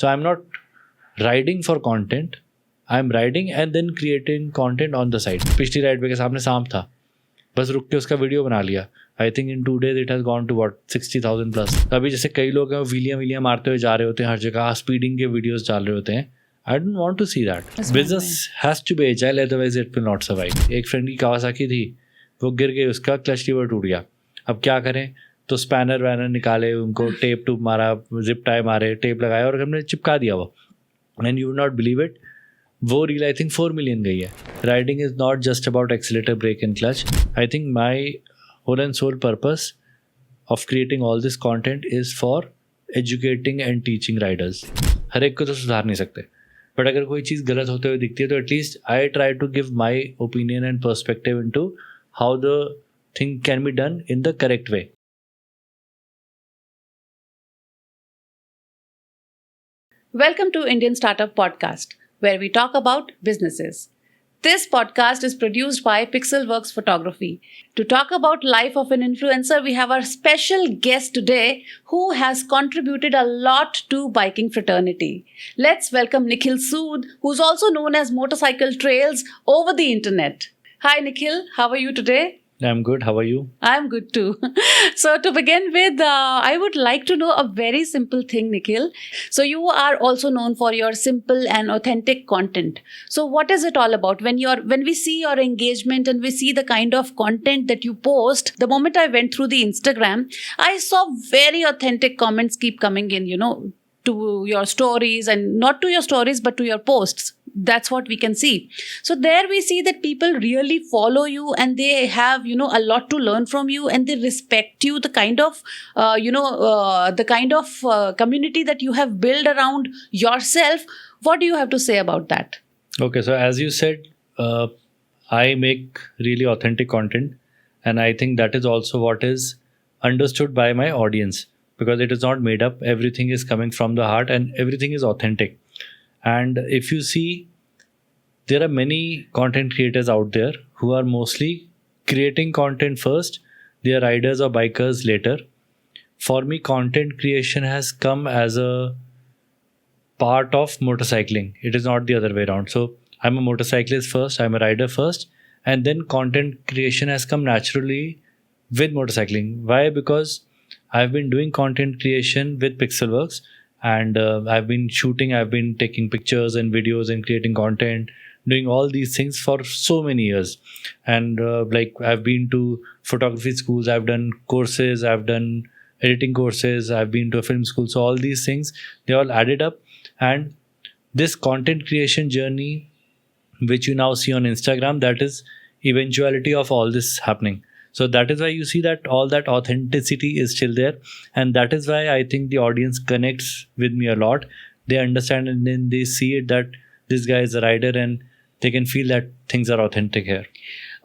So I'm not riding for content. I'm riding and then creating content on the side. पिछली ride पे के सामने सांप था, बस रुक के उसका वीडियो बना लिया. I think in 2 days it has gone to what 60,000 plus. अभी जैसे कई लोग हैं वीलियाँ मारते हुए जा रहे होते हैं हर जगह, स्पीडिंग के वीडियोस डाल रहे होते हैं. I don't want to see that. Business has to be agile, otherwise it will not survive. एक फ्रेंड की कावासाकी थी, वो गिर गई, उसका क्लच लीवर टूट गया. अब क्या करें, तो स्पैनर वैनर निकाले, उनको टेप टूप मारा, जिप टाई मारे, टेप लगाया और हमने चिपका दिया वो. And you would not believe it, वो रील आई थिंक 4 million गई है. Riding is not just about accelerator, brake and clutch. I think my whole and sole purpose of creating all this content is for educating and teaching riders. हर एक को तो सुधार नहीं सकते, but अगर कोई चीज़ गलत होते हुए दिखती है तो at least I try to give my opinion and perspective into how the thing can be done in the correct way. Welcome to Indian Startup Podcast, where we talk about businesses. This podcast is produced by Pixelworks Photography. To talk about life of an influencer, we have our special guest today who has contributed a lot to biking fraternity. Let's welcome Nikhil Sood, who's also known as Motorcycle Trails over the internet. Hi Nikhil, how are you today? I'm good. How are you? I'm good too. So to begin with, I would like to know a very simple thing, Nikhil. So you are also known for your simple and authentic content. So what is it all about? When we see your engagement and we see the kind of content that you post, the moment I went through the Instagram, I saw very authentic comments keep coming in, to your stories, and not to your stories, but to your posts. That's what we can see. So there we see that people really follow you and they have, a lot to learn from you, and they respect you, the kind of, community that you have built around yourself. What do you have to say about that? Okay, so as you said, I make really authentic content, and I think that is also what is understood by my audience, because it is not made up. Everything is coming from the heart and everything is authentic. And if you see, there are many content creators out there who are mostly creating content first. They are riders or bikers later. For me, content creation has come as a part of motorcycling. It is not the other way around. So I'm a motorcyclist first, I'm a rider first, and then content creation has come naturally with motorcycling. Why? Because I've been doing content creation with Pixelworks, and I've been shooting, I've been taking pictures and videos and creating content, doing all these things for so many years. And I've been to photography schools, I've done courses, I've done editing courses, I've been to a film school. So all these things, they all added up, and this content creation journey which you now see on Instagram, that is eventuality of all this happening. So that is why you see that all that authenticity is still there, and that is why I think the audience connects with me a lot. They understand and then they see it that this guy is a rider, and they can feel that things are authentic here.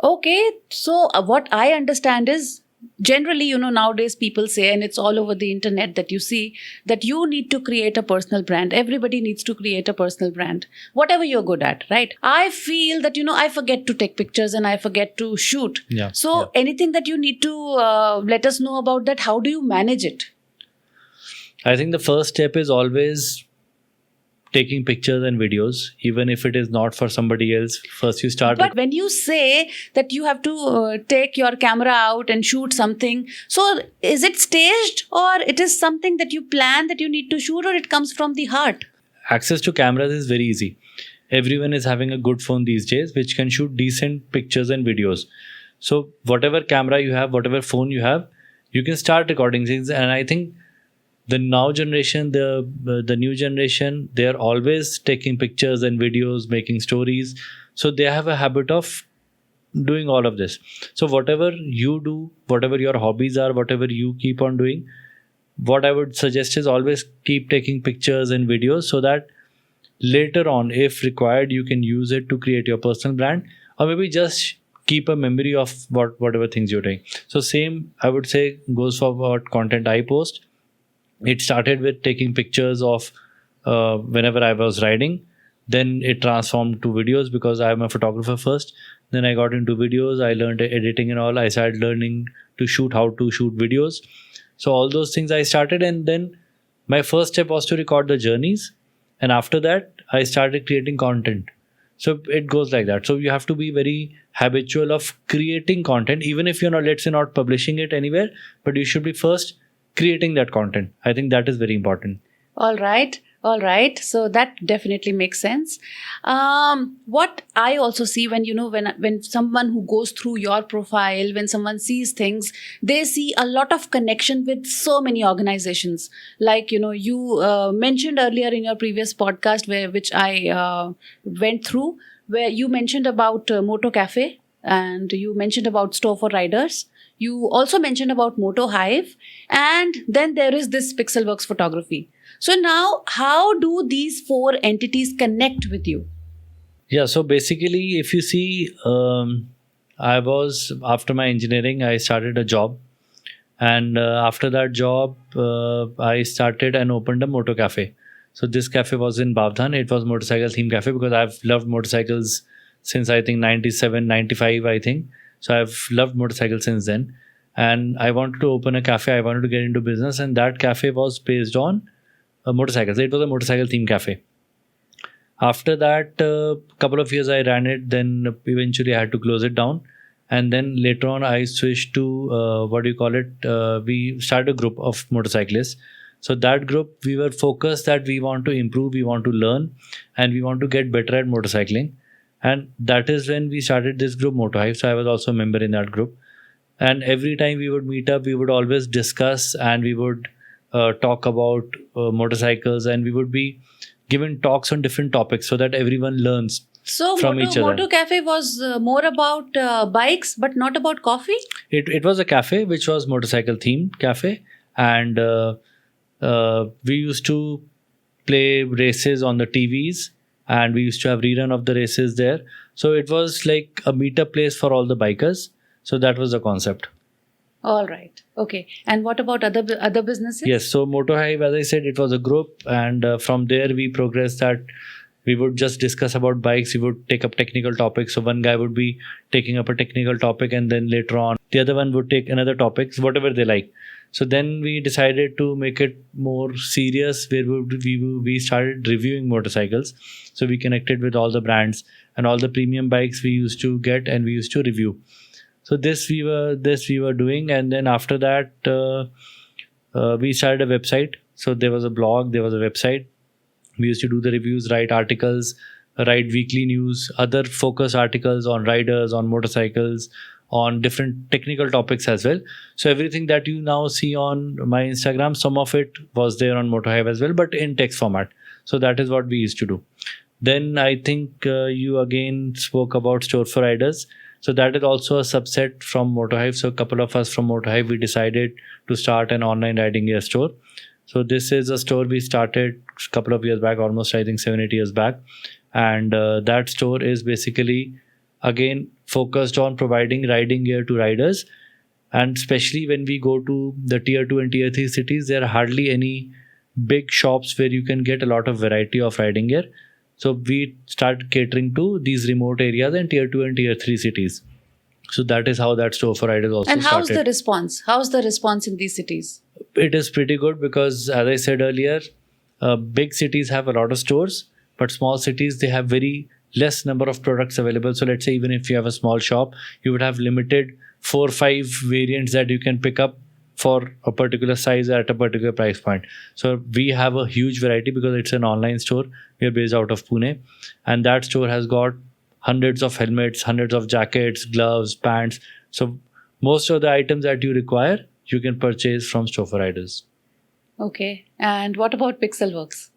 Okay, so what I understand is, generally, nowadays people say, and it's all over the internet that you see, that you need to create a personal brand. Everybody needs to create a personal brand, whatever you're good at, right? I feel that, I forget to take pictures and I forget to shoot. So anything that you need to let us know about that, how do you manage it? I think the first step is always taking pictures and videos, even if it is not for somebody else. First you start. But when you say that you have to take your camera out and shoot something, so is it staged, or it is something that you plan that you need to shoot, or it comes from the heart? Access to cameras is very easy. Everyone is having a good phone these days which can shoot decent pictures and videos. So whatever camera you have, whatever phone you have, you can start recording things. And I think the now generation, the new generation, they are always taking pictures and videos, making stories. So they have a habit of doing all of this. So whatever you do, whatever your hobbies are, whatever you keep on doing, what I would suggest is always keep taking pictures and videos, so that later on, if required, you can use it to create your personal brand, or maybe just keep a memory of whatever things you're doing. So same, I would say, goes for what content I post. It started with taking pictures of whenever I was riding. Then it transformed to videos because I'm a photographer first. Then I got into videos. I learned editing and all. I started learning to shoot, how to shoot videos. So all those things I started, and then my first step was to record the journeys. and after that I started creating content. So it goes like that. So you have to be very habitual of creating content, even if you're not, let's say, not publishing it anywhere, but you should be first creating that content. I think that is very important. All right. All right. So that definitely makes sense. What I also see when when someone who goes through your profile, when someone sees things, they see a lot of connection with so many organizations. Like you mentioned earlier in your previous podcast, which I went through, where you mentioned about Moto Cafe and you mentioned about Store for Riders. You also mentioned about Moto Hive, and then there is this Pixelworks Photography. So now, how do these four entities connect with you? Yeah, so basically, if you see, I was, after my engineering, I started a job. And after that job, I started and opened a moto cafe. So this cafe was in Bavdhan. It was motorcycle theme cafe because I've loved motorcycles since I think 97, 95, I think. So I've loved motorcycles since then. And I wanted to open a cafe. I wanted to get into business. And that cafe was based on motorcycles. It was a motorcycle theme cafe. After that, couple of years I ran it. Then eventually I had to close it down. And then later on, I switched to we started a group of motorcyclists. So that group, we were focused that we want to improve, we want to learn, and we want to get better at motorcycling. And that is when we started this group, Moto Hive. So I was also a member in that group. And every time we would meet up, we would always discuss and we would talk about motorcycles, and we would be given talks on different topics so that everyone learns So from each other. Moto Cafe was more about bikes, but not about coffee? It was a cafe which was motorcycle themed cafe, and we used to play races on the TVs, and we used to have rerun of the races there. So it was like a meetup place for all the bikers. So that was the concept. All right. Okay. And what about other businesses? Yes. So Moto Hive, as I said, it was a group, and from there we progressed that we would just discuss about bikes. We would take up technical topics. So one guy would be taking up a technical topic, and then later on the other one would take another topics, whatever they like. So then we decided to make it more serious, where we started reviewing motorcycles. So we connected with all the brands and all the premium bikes we used to get, and we used to review. So this we were doing, and then after that we started a website. So there was a blog, there was a website. We used to do the reviews, write articles, write weekly news, other focus articles on riders, on motorcycles, on different technical topics as well. So everything that you now see on my Instagram, some of it was there on Moto Hive as well, but in text format. So that is what we used to do. Then I think you again spoke about Store for Riders. So that is also a subset from Moto Hive. So a couple of us from Moto Hive, we decided to start an online riding gear store. So this is a store we started a couple of years back, almost I think 7-8 years back. And that store is basically, again, focused on providing riding gear to riders. And especially when we go to the tier 2 and tier 3 cities, there are hardly any big shops where you can get a lot of variety of riding gear. So we start catering to these remote areas and tier 2 and tier 3 cities. So that is how that Store for Riders also And how's started. the response? How's the response in these cities? It is pretty good because, as I said earlier, big cities have a lot of stores, but small cities, they have very less number of products available. So let's say even if you have a small shop, you would have limited 4 or 5 variants that you can pick up for a particular size at a particular price point. So we have a huge variety because it's an online store. We are based out of Pune, and that store has got hundreds of helmets, hundreds of jackets, gloves, pants. So most of the items that you require, you can purchase from Store for Riders. Okay. And what about Pixelworks?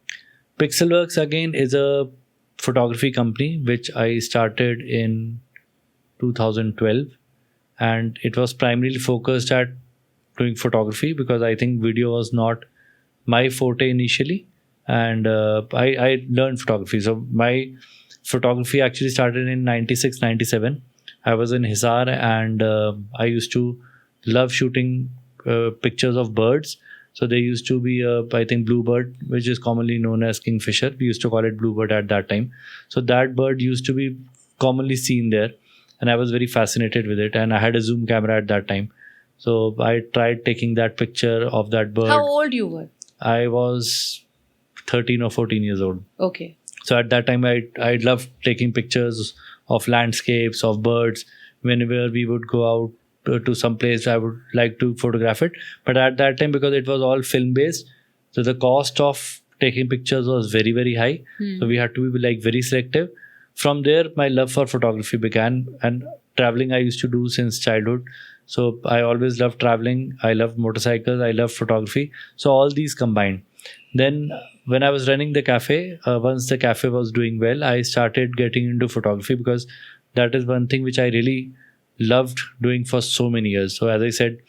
Pixelworks again is a photography company which I started in 2012, and it was primarily focused at doing photography because I think video was not my forte initially, and I learned photography. So my photography actually started in 96, 97. I was in Hisar, and I used to love shooting pictures of birds. So there used to be I think bluebird, which is commonly known as kingfisher. We used to call it bluebird at that time. So that bird used to be commonly seen there, and I was very fascinated with it. And I had a zoom camera at that time. So I tried taking that picture of that bird. How old you were? I was 13 or 14 years old. Okay. So at that time, I loved taking pictures of landscapes, of birds. Whenever we would go out to some place, I would like to photograph it. But at that time, because it was all film based, so the cost of taking pictures was very, very high. So we had to be like very selective. From there, my love for photography began, and traveling I used to do since childhood. So I always loved traveling. I loved motorcycles. I loved photography. So all these combined. Then when I was running the cafe, once the cafe was doing well, I started getting into photography because that is one thing which I really loved doing for so many years. So as I said,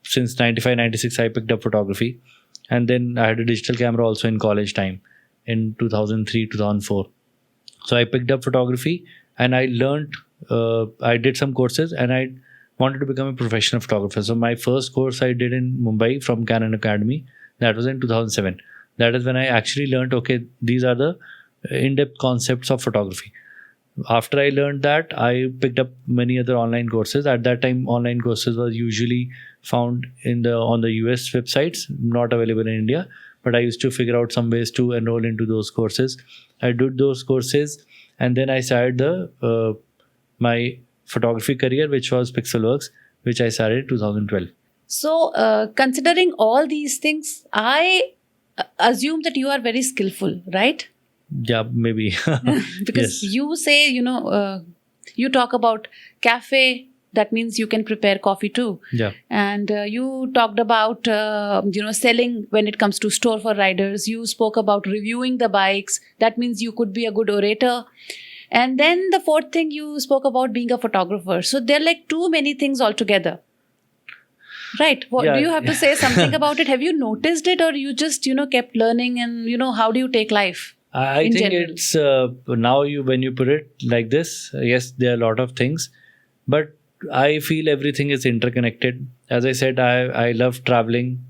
since 95, 96, I picked up photography. And then I had a digital camera also in college time in 2003, 2004. So I picked up photography and I learned, I did some courses and I wanted to become a professional photographer. So my first course I did in Mumbai from Canon Academy. That was in 2007. That is when I actually learned, okay, these are the in-depth concepts of photography. After I learned that, I picked up many other online courses. At that time, online courses were usually found on the US websites, not available in India. But I used to figure out some ways to enroll into those courses. I did those courses, and then I started my photography career, which was Pixelworks, which I started in 2012. So, considering all these things, I assume that you are very skillful, right? Yeah, maybe. Because Yes. you say, you talk about cafe. That means you can prepare coffee too. Yeah. And you talked about, selling when it comes to store for riders. You spoke about reviewing the bikes. That means you could be a good orator. And then the fourth thing you spoke about being a photographer. So there are like too many things altogether. Right. What, Yeah. do you have to say something about it? Have you noticed it, or you just, kept learning and, how do you take life? I In think general. it's now when you put it like this, yes, there are a lot of things, but I feel everything is interconnected. As I said, I love traveling.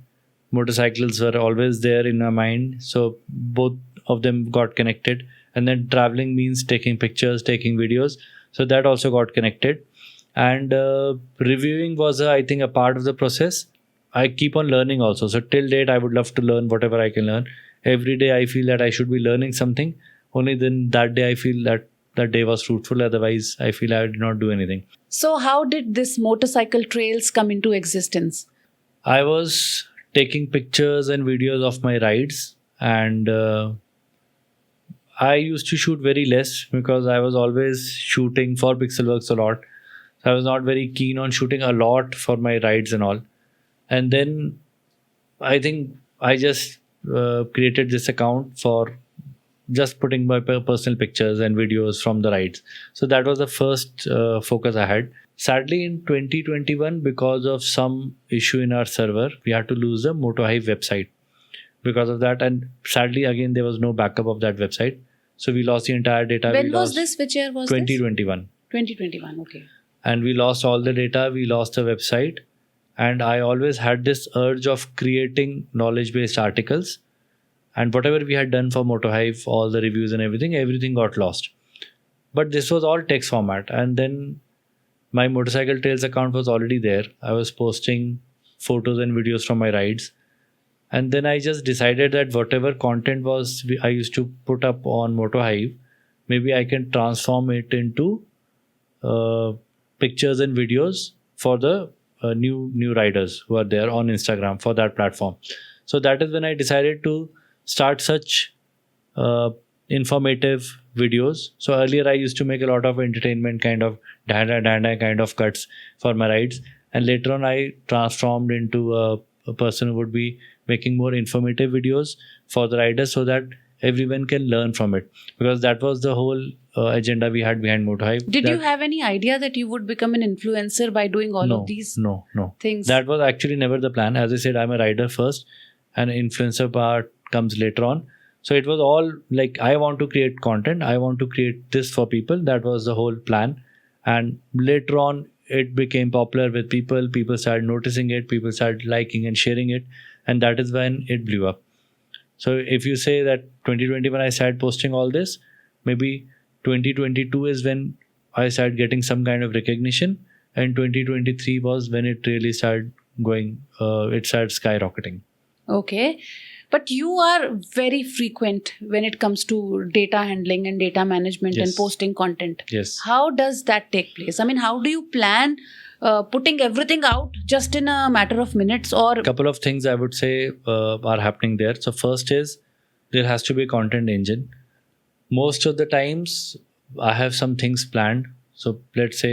Motorcycles were always there in my mind, so both of them got connected. And then traveling means taking pictures, taking videos, so that also got connected. And reviewing was, I think, a part of the process. I keep on learning also. So till date, I would love to learn whatever I can learn. Every day, I feel that I should be learning something. Only then that day, I feel that that day was fruitful. Otherwise, I feel I did not do anything. So how did this motorcycle trails come into existence? I was taking pictures and videos of my rides, and I used to shoot very less because I was always shooting for Pixelworks a lot. So I was not very keen on shooting a lot for my rides and all. And then I think I just created this account for just putting my personal pictures and videos from the rides. So that was the first focus I had. Sadly, in 2021, because of some issue in our server, we had to lose the MotoHive website because of that. And sadly, again, there was no backup of that website. So we lost the entire data. When We was lost this? Which year was this? 2021. 2021. Okay. And we lost all the data. We lost the website. And I always had this urge of creating knowledge-based articles. And whatever we had done for MotoHive, all the reviews and everything got lost. But this was all text format. And then my Motorcycle Trails account was already there. I was posting photos and videos from my rides. And then I just decided that whatever content I used to put up on MotoHive, maybe I can transform it into pictures and videos for the new riders who are there on Instagram for that platform. So that is when I decided to start such informative videos. So earlier I used to make a lot of entertainment kind of danda kind of cuts for my rides, and later on I transformed into a person who would be making more informative videos for the riders so that everyone can learn from it, because that was the whole agenda we had behind MotoHive. Did you have any idea that you would become an influencer by doing all of these No. things? That was actually never the plan. As I said, I'm a rider first, and influencer part comes later on. So it was all like, I want to create content. I want to create this for people. That was the whole plan. And later on, it became popular with people. People started noticing it. People started liking and sharing it. And that is when it blew up. So if you say that 2021 I started posting all this, maybe 2022 is when I started getting some kind of recognition. And 2023 was when it really started going, it started skyrocketing. Okay. But you are very frequent when it comes to data handling and data management and Yes. posting content. Yes. How does that take place? I mean, how do you plan putting everything out just in a matter of minutes? Or Couple of things I would say are happening there. So first is there has to be a content engine. Most of the times I have some things planned. So let's say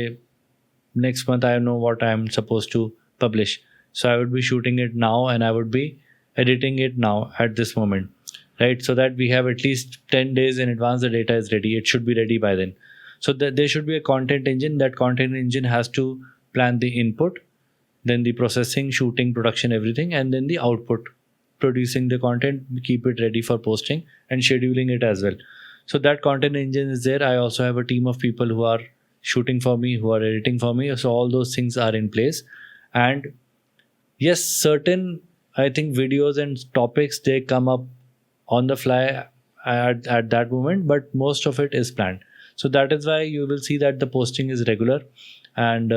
next month I know what I'm supposed to publish. So I would be shooting it now and I would be editing it now at this moment. Right? So that we have at least 10 days in advance the data is ready. It should be ready by then. So there should be a content engine. That content engine has to plan the input, then the processing, shooting, production, everything, and then the output, producing the content, keep it ready for posting and scheduling it as well. So that content engine is there. I also have a team of people who are shooting for me, who are editing for me. So all those things are in place. And yes, certain, I think, videos and topics, they come up on the fly at that moment, but most of it is planned. So that is why you will see that the posting is regular, and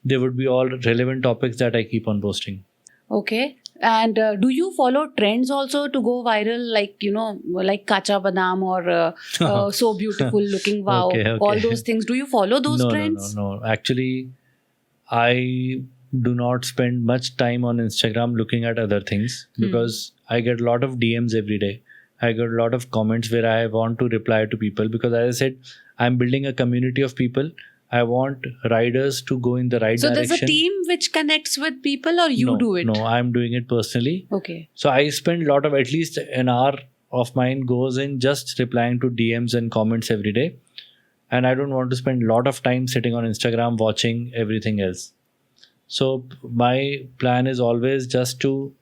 there would be all relevant topics that I keep on posting. okay. And do you follow trends also to go viral, like, you know, like Kacha Badam or so beautiful looking, wow, Okay. all those things? Do you follow those No, trends? no. Actually, I do not spend much time on Instagram looking at other things because I get a lot of DMs every day. I get a lot of comments where I want to reply to people because, as I said, I'm building a community of people. I want riders to go in the right So direction. there's a team which connects with people, or you No, do it? No, I'm doing it personally. Okay. So I spend a lot of, at least an hour of mine goes in just replying to DMs and comments every day. And I don't want to spend a lot of time sitting on Instagram watching everything else. So my plan is always just to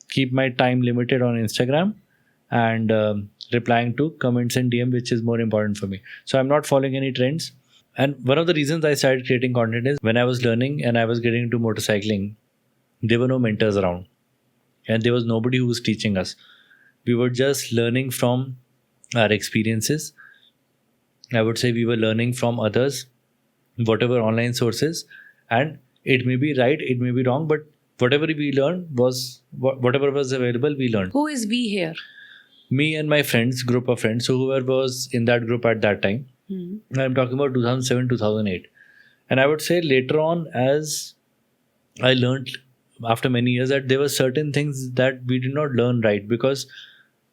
keep my time limited on Instagram and replying to comments and DM, which is more important for me. So I'm not following any trends. And one of the reasons I started creating content is when I was learning and I was getting into motorcycling, there were no mentors around and there was nobody who was teaching us. We were just learning from our experiences. I would say we were learning from others, whatever online sources, and it may be right, it may be wrong, but whatever we learned was whatever was available, we learned. Who is we here? Me and my friends, group of friends, so whoever was in that group at that time. I'm talking about 2007, 2008. And I would say later on, as I learned after many years, that there were certain things that we did not learn right because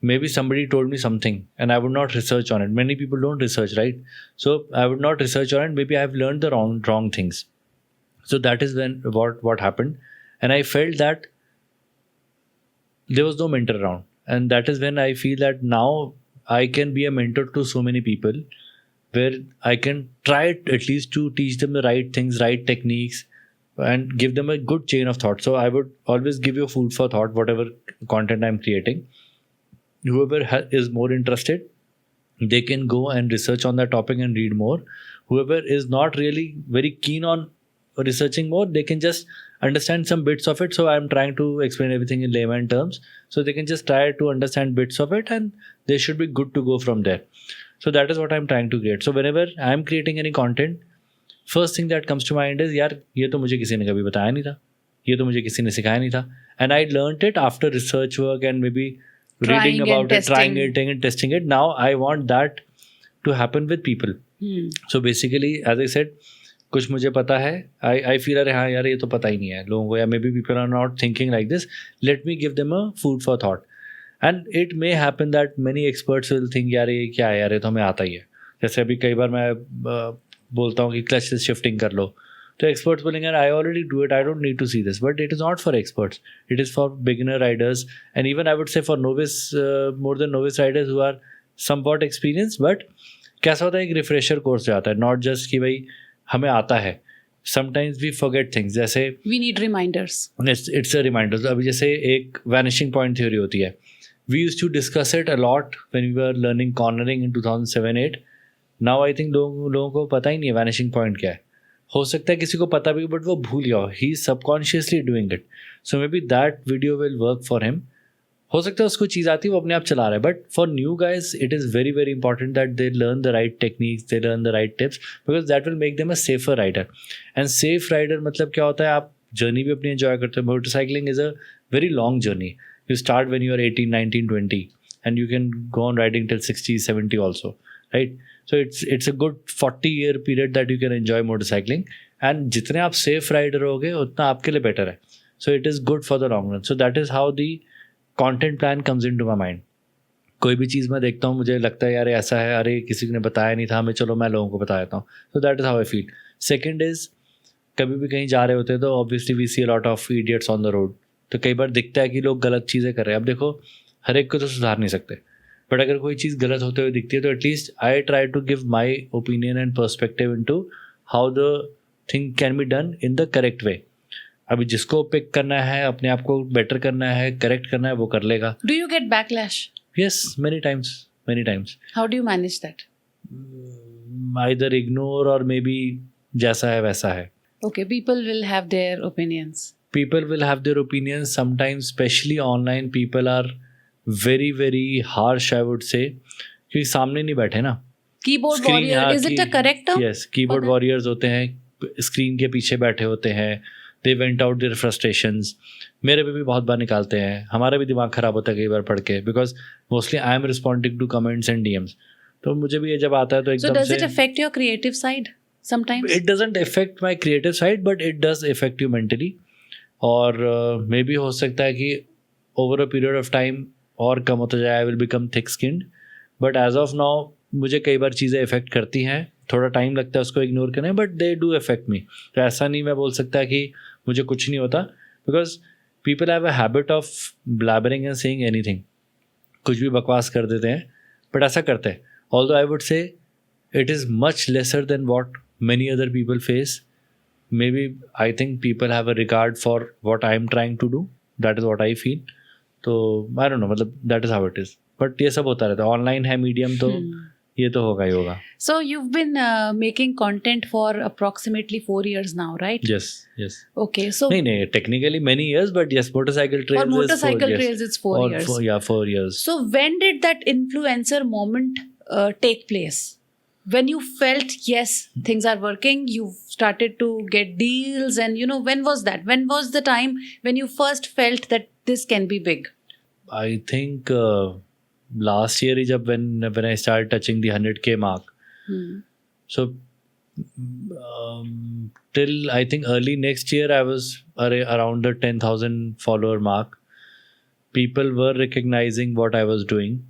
maybe somebody told me something and I would not research on it. Many people don't research, right? So I would not research on it. Maybe I've learned the wrong things. So that is when what happened. And I felt that there was no mentor around. And that is when I feel that now I can be a mentor to so many people, where I can try at least to teach them the right things, right techniques, and give them a good chain of thought. So I would always give you food for thought, whatever content I'm creating. Whoever is more interested, they can go and research on that topic and read more. Whoever is not really very keen on researching more, they can just understand some bits of it. So I'm trying to explain everything in layman terms. So they can just try to understand bits of it and they should be good to go from there. So that is what I'm trying to create. So whenever I'm creating any content, first thing that comes to mind is, यार ये तो मुझे किसी ने कभी बताया नहीं था, ये तो मुझे किसी ने सिखाया नहीं था. And I learned it after research work and maybe reading about it, trying it and testing it. Now I want that to happen with people. So basically, as I said, कुछ मुझे पता है, I feel अरे हाँ यार ये तो पता ही नहीं है लोगों को, या maybe people are not thinking like this. Let me give them a food for thought. And it may happen that many experts will think यार ये क्या है यार, ये तो हमें आता ही है. जैसे अभी कई बार मैं बोलता हूँ कि क्लच से शिफ्टिंग कर लो, तो एक्सपर्ट्स बोलेंगे I already do it, I don't need to see this. But it is not for experts, it is for beginner riders and even I would say for novice, more than novice riders who are somewhat experience. But कैसा होता है, एक refresher course जाता है, not just कि भाई हमें आता है. समटाइम्स वी फॉरगेट थिंग्स, जैसे we need reminders. It's a reminders. अभी जैसे एक वैनिशिंग पॉइंट थ्योरी होती है, we used to discuss it a lot when we were learning cornering in 2007-8. Now I think लोगों को पता ही नहीं है वैनिशिंग पॉइंट क्या है. हो सकता है किसी को पता भी, बट वो भूल गया हो. He is subconsciously doing it. So may be that video will work for him. हो सकता है उसको चीज़ आती है, वो अपने आप चला रहा है. But for new guys it is very very important that they learn the right techniques, they learn the right tips, because that will make them a safer rider. And safe rider मतलब क्या होता है, आप journey भी अपनी enjoy करते हो. Motorcycling is a very long journey. You start when you are 18, 19, 20, and you can go on riding till 60, 70 also, right? So it's a good 40-year period that you can enjoy motorcycling. And जितने आप safe rider होगे उतना आपके लिए better है. So it is good for the long run. So that is how the content plan comes into my mind. कोई भी चीज़ मैं देखता हूँ मुझे लगता है यार ऐसा है, अरे किसी ने बताया नहीं था हमें, चलो मैं लोगों को बता देता हूँ. So that is how I feel. Second is, कभी भी कहीं जा रहे होते हैं तो obviously we see a lot of idiots on the road. तो कई बार दिखता है कि लोग गलत चीज़ें कर रहे हैं. अब देखो हर एक को तो सुधार नहीं सकते, बट अगर कोई चीज़ गलत होते हुए दिखती है तो at least I try to give my opinion and perspective into how the thing can be done in the correct way. अभी जिसको पिक करना है, अपने आप को बेटर करना है, करेक्ट करना है, वो कर लेगा. Do you get backlash? Yes, many times. How do you manage that? Either ignore or maybe जैसा है वैसा है. Okay, people will have their opinions. People will have their opinions. Sometimes, especially online, people are very, very harsh, I would say. क्योंकि सामने नहीं बैठे ना. Keyboard Screen, warrior, हाँ, is it a correct term? Yes, keyboard Okay. warriors होते हैं, screen के पीछे बैठे होते हैं. They vent out their frustrations. मेरे पे भी बहुत बार निकालते हैं. हमारा भी दिमाग खराब होता है कई बार पढ़ के, because mostly I am responding to comments and DMs. तो मुझे भी ये जब आता है तो So एकदम does से it affect your creative side sometimes? it doesn't affect my creative side, but it does affect you mentally. और maybe हो सकता है कि over a period of time और कम होता जाए, I will become thick skinned. But as of now मुझे कई बार चीज़ें affect करती हैं. थोड़ा टाइम लगता है उसको इग्नोर करने, but they do affect me. तो ऐसा नहीं मैं बोल सकता कि मुझे कुछ नहीं होता, because people have a habit of blabbering and saying anything. कुछ भी बकवास कर देते हैं, बट ऐसा करते हैं. ऑल्दो आई वुड से it is much lesser than what many other people face. Maybe I think people have a regard for what I am trying to do. That is what I feel. तो I don't know, मतलब that is how it is. But ये सब होता रहता है. Online है medium तो ये तो होगा ही होगा. So you've been making content for approximately 4 years now, right? Yes. Okay, so नहीं technically many years, but yes, motorcycle trails for motorcycle is 4 years. trails it's 4 Or years. 4 years. So when did that influencer moment take place? When you felt, yes, things are working, you started to get deals, and when was that? When was the time when you first felt that this can be big? I think last year is when I started touching the 100K mark. So till I think early next year I was around the 10,000 follower mark. People were recognizing what I was doing.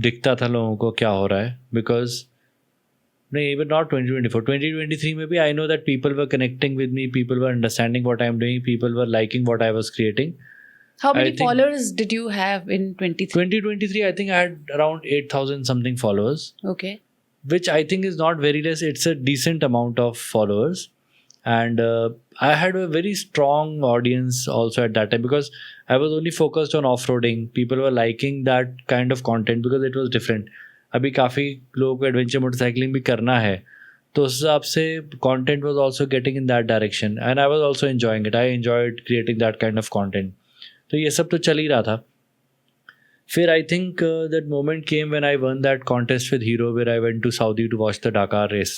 दिखता था लोगों को क्या हो रहा है, because नहीं, even not 2024, 2023 में भी I know that people were connecting with me, people were understanding what I'm doing, people were liking what I was creating. How many I think- followers did you have in 23? 2023 I think I had around 8,000 something followers, Okay. which I think is not very less. It's a decent amount of followers. And I had a very strong audience also at that time, because I was only focused on off-roading. People were liking that kind of content because it was different. अभी काफ़ी लोगों को adventure motorcycling भी करना है, तो उस हिसाब से content was also getting in that direction, and I was also enjoying it. I enjoyed creating that kind of content. तो ये सब तो चल ही रहा था. फिर I think that moment came when I won that contest with Hero, where I went to Saudi to watch the Dakar race,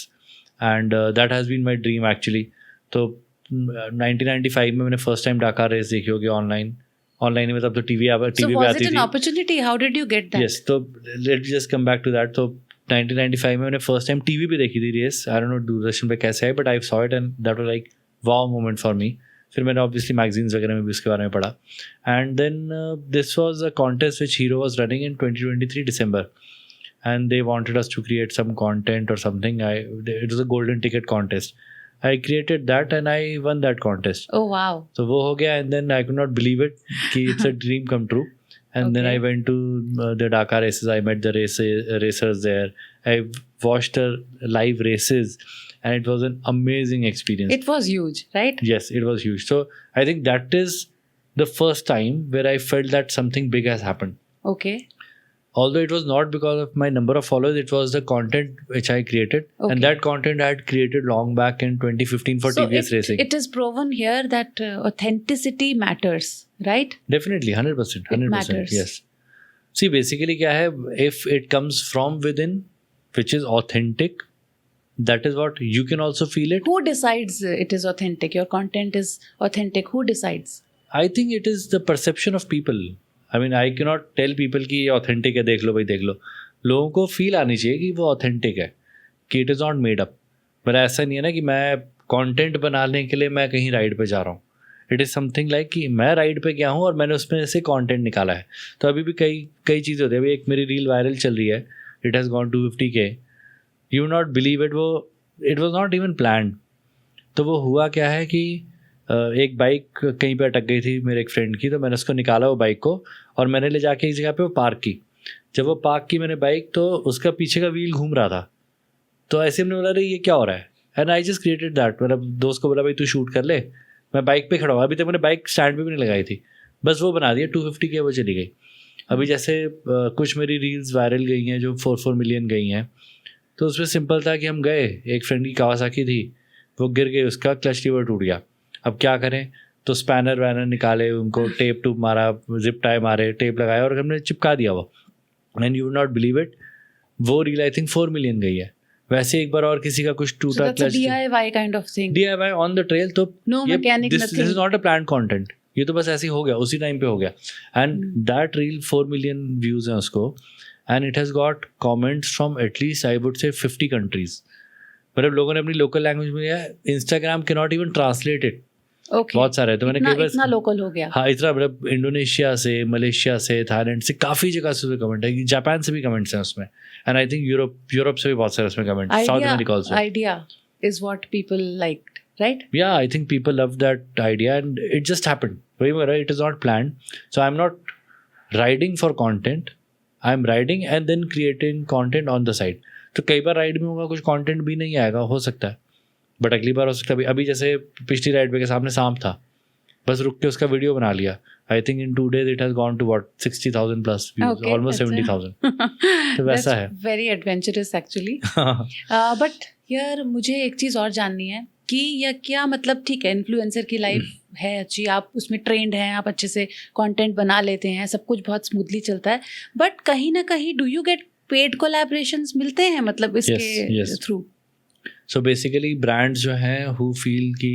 and that has been my dream actually. तो 1995 में मैंने फर्स्ट टाइम डाकार रेस देखी होगी online ही, मतलब तो TV So पे was आती it an थी. opportunity? How did you get that? Yes, तो let just come back to that. तो 1995 में मैंने फर्स्ट टाइम टीवी पे देखी थी race. I don't know Doordarshan पे कैसे है, but I saw it and that was like wow moment for me. फिर मैंने ऑब्वियसली मैगजीन्स वगैरह में भी उसके बारे में पढ़ा. And then this was a contest which Hero was running in 2023 December, and they wanted us to create some content or something. It was a golden ticket contest. I created that and I won that contest. Oh wow. So वो हो गया, and then I could not believe it कि it's a dream come true. And then I Okay. went to the Dakar races. I met the racers there. I watched the live races, and it was an amazing experience. It was huge, right? Yes, it was huge. So I think that is the first time where I felt that something big has happened. Okay. Although it was not because of my number of followers, it was the content which I created. Okay. And that content I had created long back in 2015 for So TVS Racing. it is proven here that authenticity matters, right? Definitely, 100%. 100%. matters. Yes. See, basically क्या है, if it comes from within, which is authentic, that is what you can also feel it. Who decides it is authentic? Your content is authentic. Who decides? I think it is the perception of people. I mean, I cannot tell people कि ये authentic है, देख लो भाई देख लो. लोगों को feel आनी चाहिए कि वो authentic है, कि it is not made up. पर ऐसा नहीं है ना कि मैं कंटेंट बनाने के लिए मैं कहीं राइड पे जा रहा हूँ. इट इज़ समथिंग लाइक कि मैं राइड पे गया हूँ और मैंने उसमें से कंटेंट निकाला है. तो अभी भी कई चीज़ें होती है. अभी एक मेरी रील वायरल चल रही है, it has gone 250K. You not believe it, वो it was not even planned. तो वो हुआ क्या है कि एक बाइक कहीं पे अटक गई थी मेरे एक फ्रेंड की, तो मैंने उसको निकाला वो बाइक को और मैंने ले जाके एक जगह पे वो पार्क की. जब वो पार्क की मैंने बाइक, तो उसका पीछे का व्हील घूम रहा था. तो ऐसे हमने बोला अरे ये क्या हो रहा है, and I just created that. मेरा दोस्त को बोला भाई तू शूट कर ले, मैं बाइक पे खड़ा हुआ. अभी तक मैंने बाइक स्टैंड पे भी नहीं लगाई थी, बस वो बना दिया. 250K वो चली गई. अभी जैसे कुछ मेरी रील्स वायरल गई हैं जो 4 मिलियन गई हैं. तो उसमें सिंपल था कि हम गए, एक फ्रेंड की कावासाकी थी, वो गिर गई, उसका क्लच लीवर टूट गया. अब क्या करें, तो स्पैनर वैनर निकाले, उनको टेप टूप मारा, जिप टाई मारे, टेप लगाया और हमने चिपका दिया वो. And you would not believe it, वो रील आई थिंक 4 मिलियन गई है. वैसे एक बार और किसी का कुछ टूटा clutch, DIY kind of thing. DIY on the trail. तो No mechanic, this is not a planned content, ये तो बस ऐसे ही हो गया, उसी टाइम पे हो गया. And that reel 4 million views हैं उसको, and it has got comments from at least I would से 50 कंट्रीज. मतलब लोगों ने अपनी लोकल लैंग्वेज में लिया. Instagram can not even translate it. Okay. बहुत सारे. तो मैंने इतना लोकल हो गया. हाँ, इतना मतलब इंडोनेशिया से, मलेशिया से, थाईलैंड से, काफ़ी जगह से कमेंट है. जापान से भी कमेंट्स हैं उसमें. एंड आई थिंक यूरोप से भी बहुत सारे उसमें comment. South America also. Idea is what people liked, right? Yeah, I think people love that idea and it just happened. It is not planned. So I'm not riding for content. I'm riding and then creating content on the side. तो कई बार ride में होगा कुछ content भी नहीं आएगा, हो सकता है, बट अगली बार हो सकता है. अभी जैसे पिछली राइड पे के सामने सांप था, बस रुक के उसका वीडियो बना लिया. I think in 2 days it has gone to what 60,000 plus views, almost 70,000. तो वैसा है. Very adventurous actually. बट यार मुझे एक चीज़ और जाननी है कि यह क्या मतलब, ठीक है इन्फ्लुएंसर की लाइफ है अच्छी, आप उसमें ट्रेंड हैं, आप अच्छे से कंटेंट बना लेते हैं, सब कुछ बहुत स्मूथली चलता है, बट कहीं ना कहीं do you get paid collaborations मिलते हैं मतलब इसके थ्रू? So basically brands जो हैं who feel कि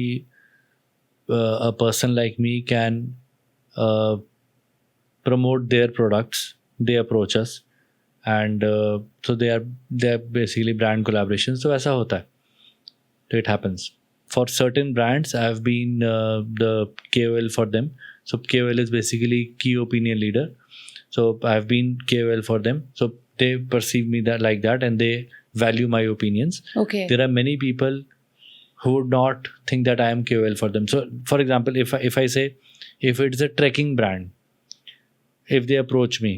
a person like me can promote their products, they approach us and so they are basically brand collaborations. So ऐसा होता है. So it happens. For certain brands I have been the KOL for them. So KOL is basically key opinion leader. So I have been KOL for them. So they perceive me that like that and they value my opinions. Okay. There are many people who would not think that I am KOL for them. So for example, if I say, if it's a trekking brand, if they approach me,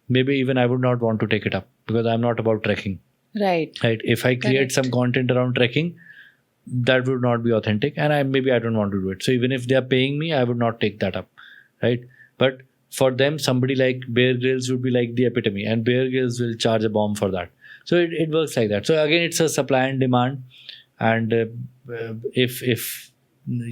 maybe even I would not want to take it up because I'm not about trekking. Right. If I create some content around trekking, that would not be authentic and I don't want to do it. So even if they are paying me, I would not take that up. Right. But for them, somebody like Bear Grylls would be like the epitome, and Bear Grylls will charge a bomb for that. So it works like that. So again, it's a supply and demand. And if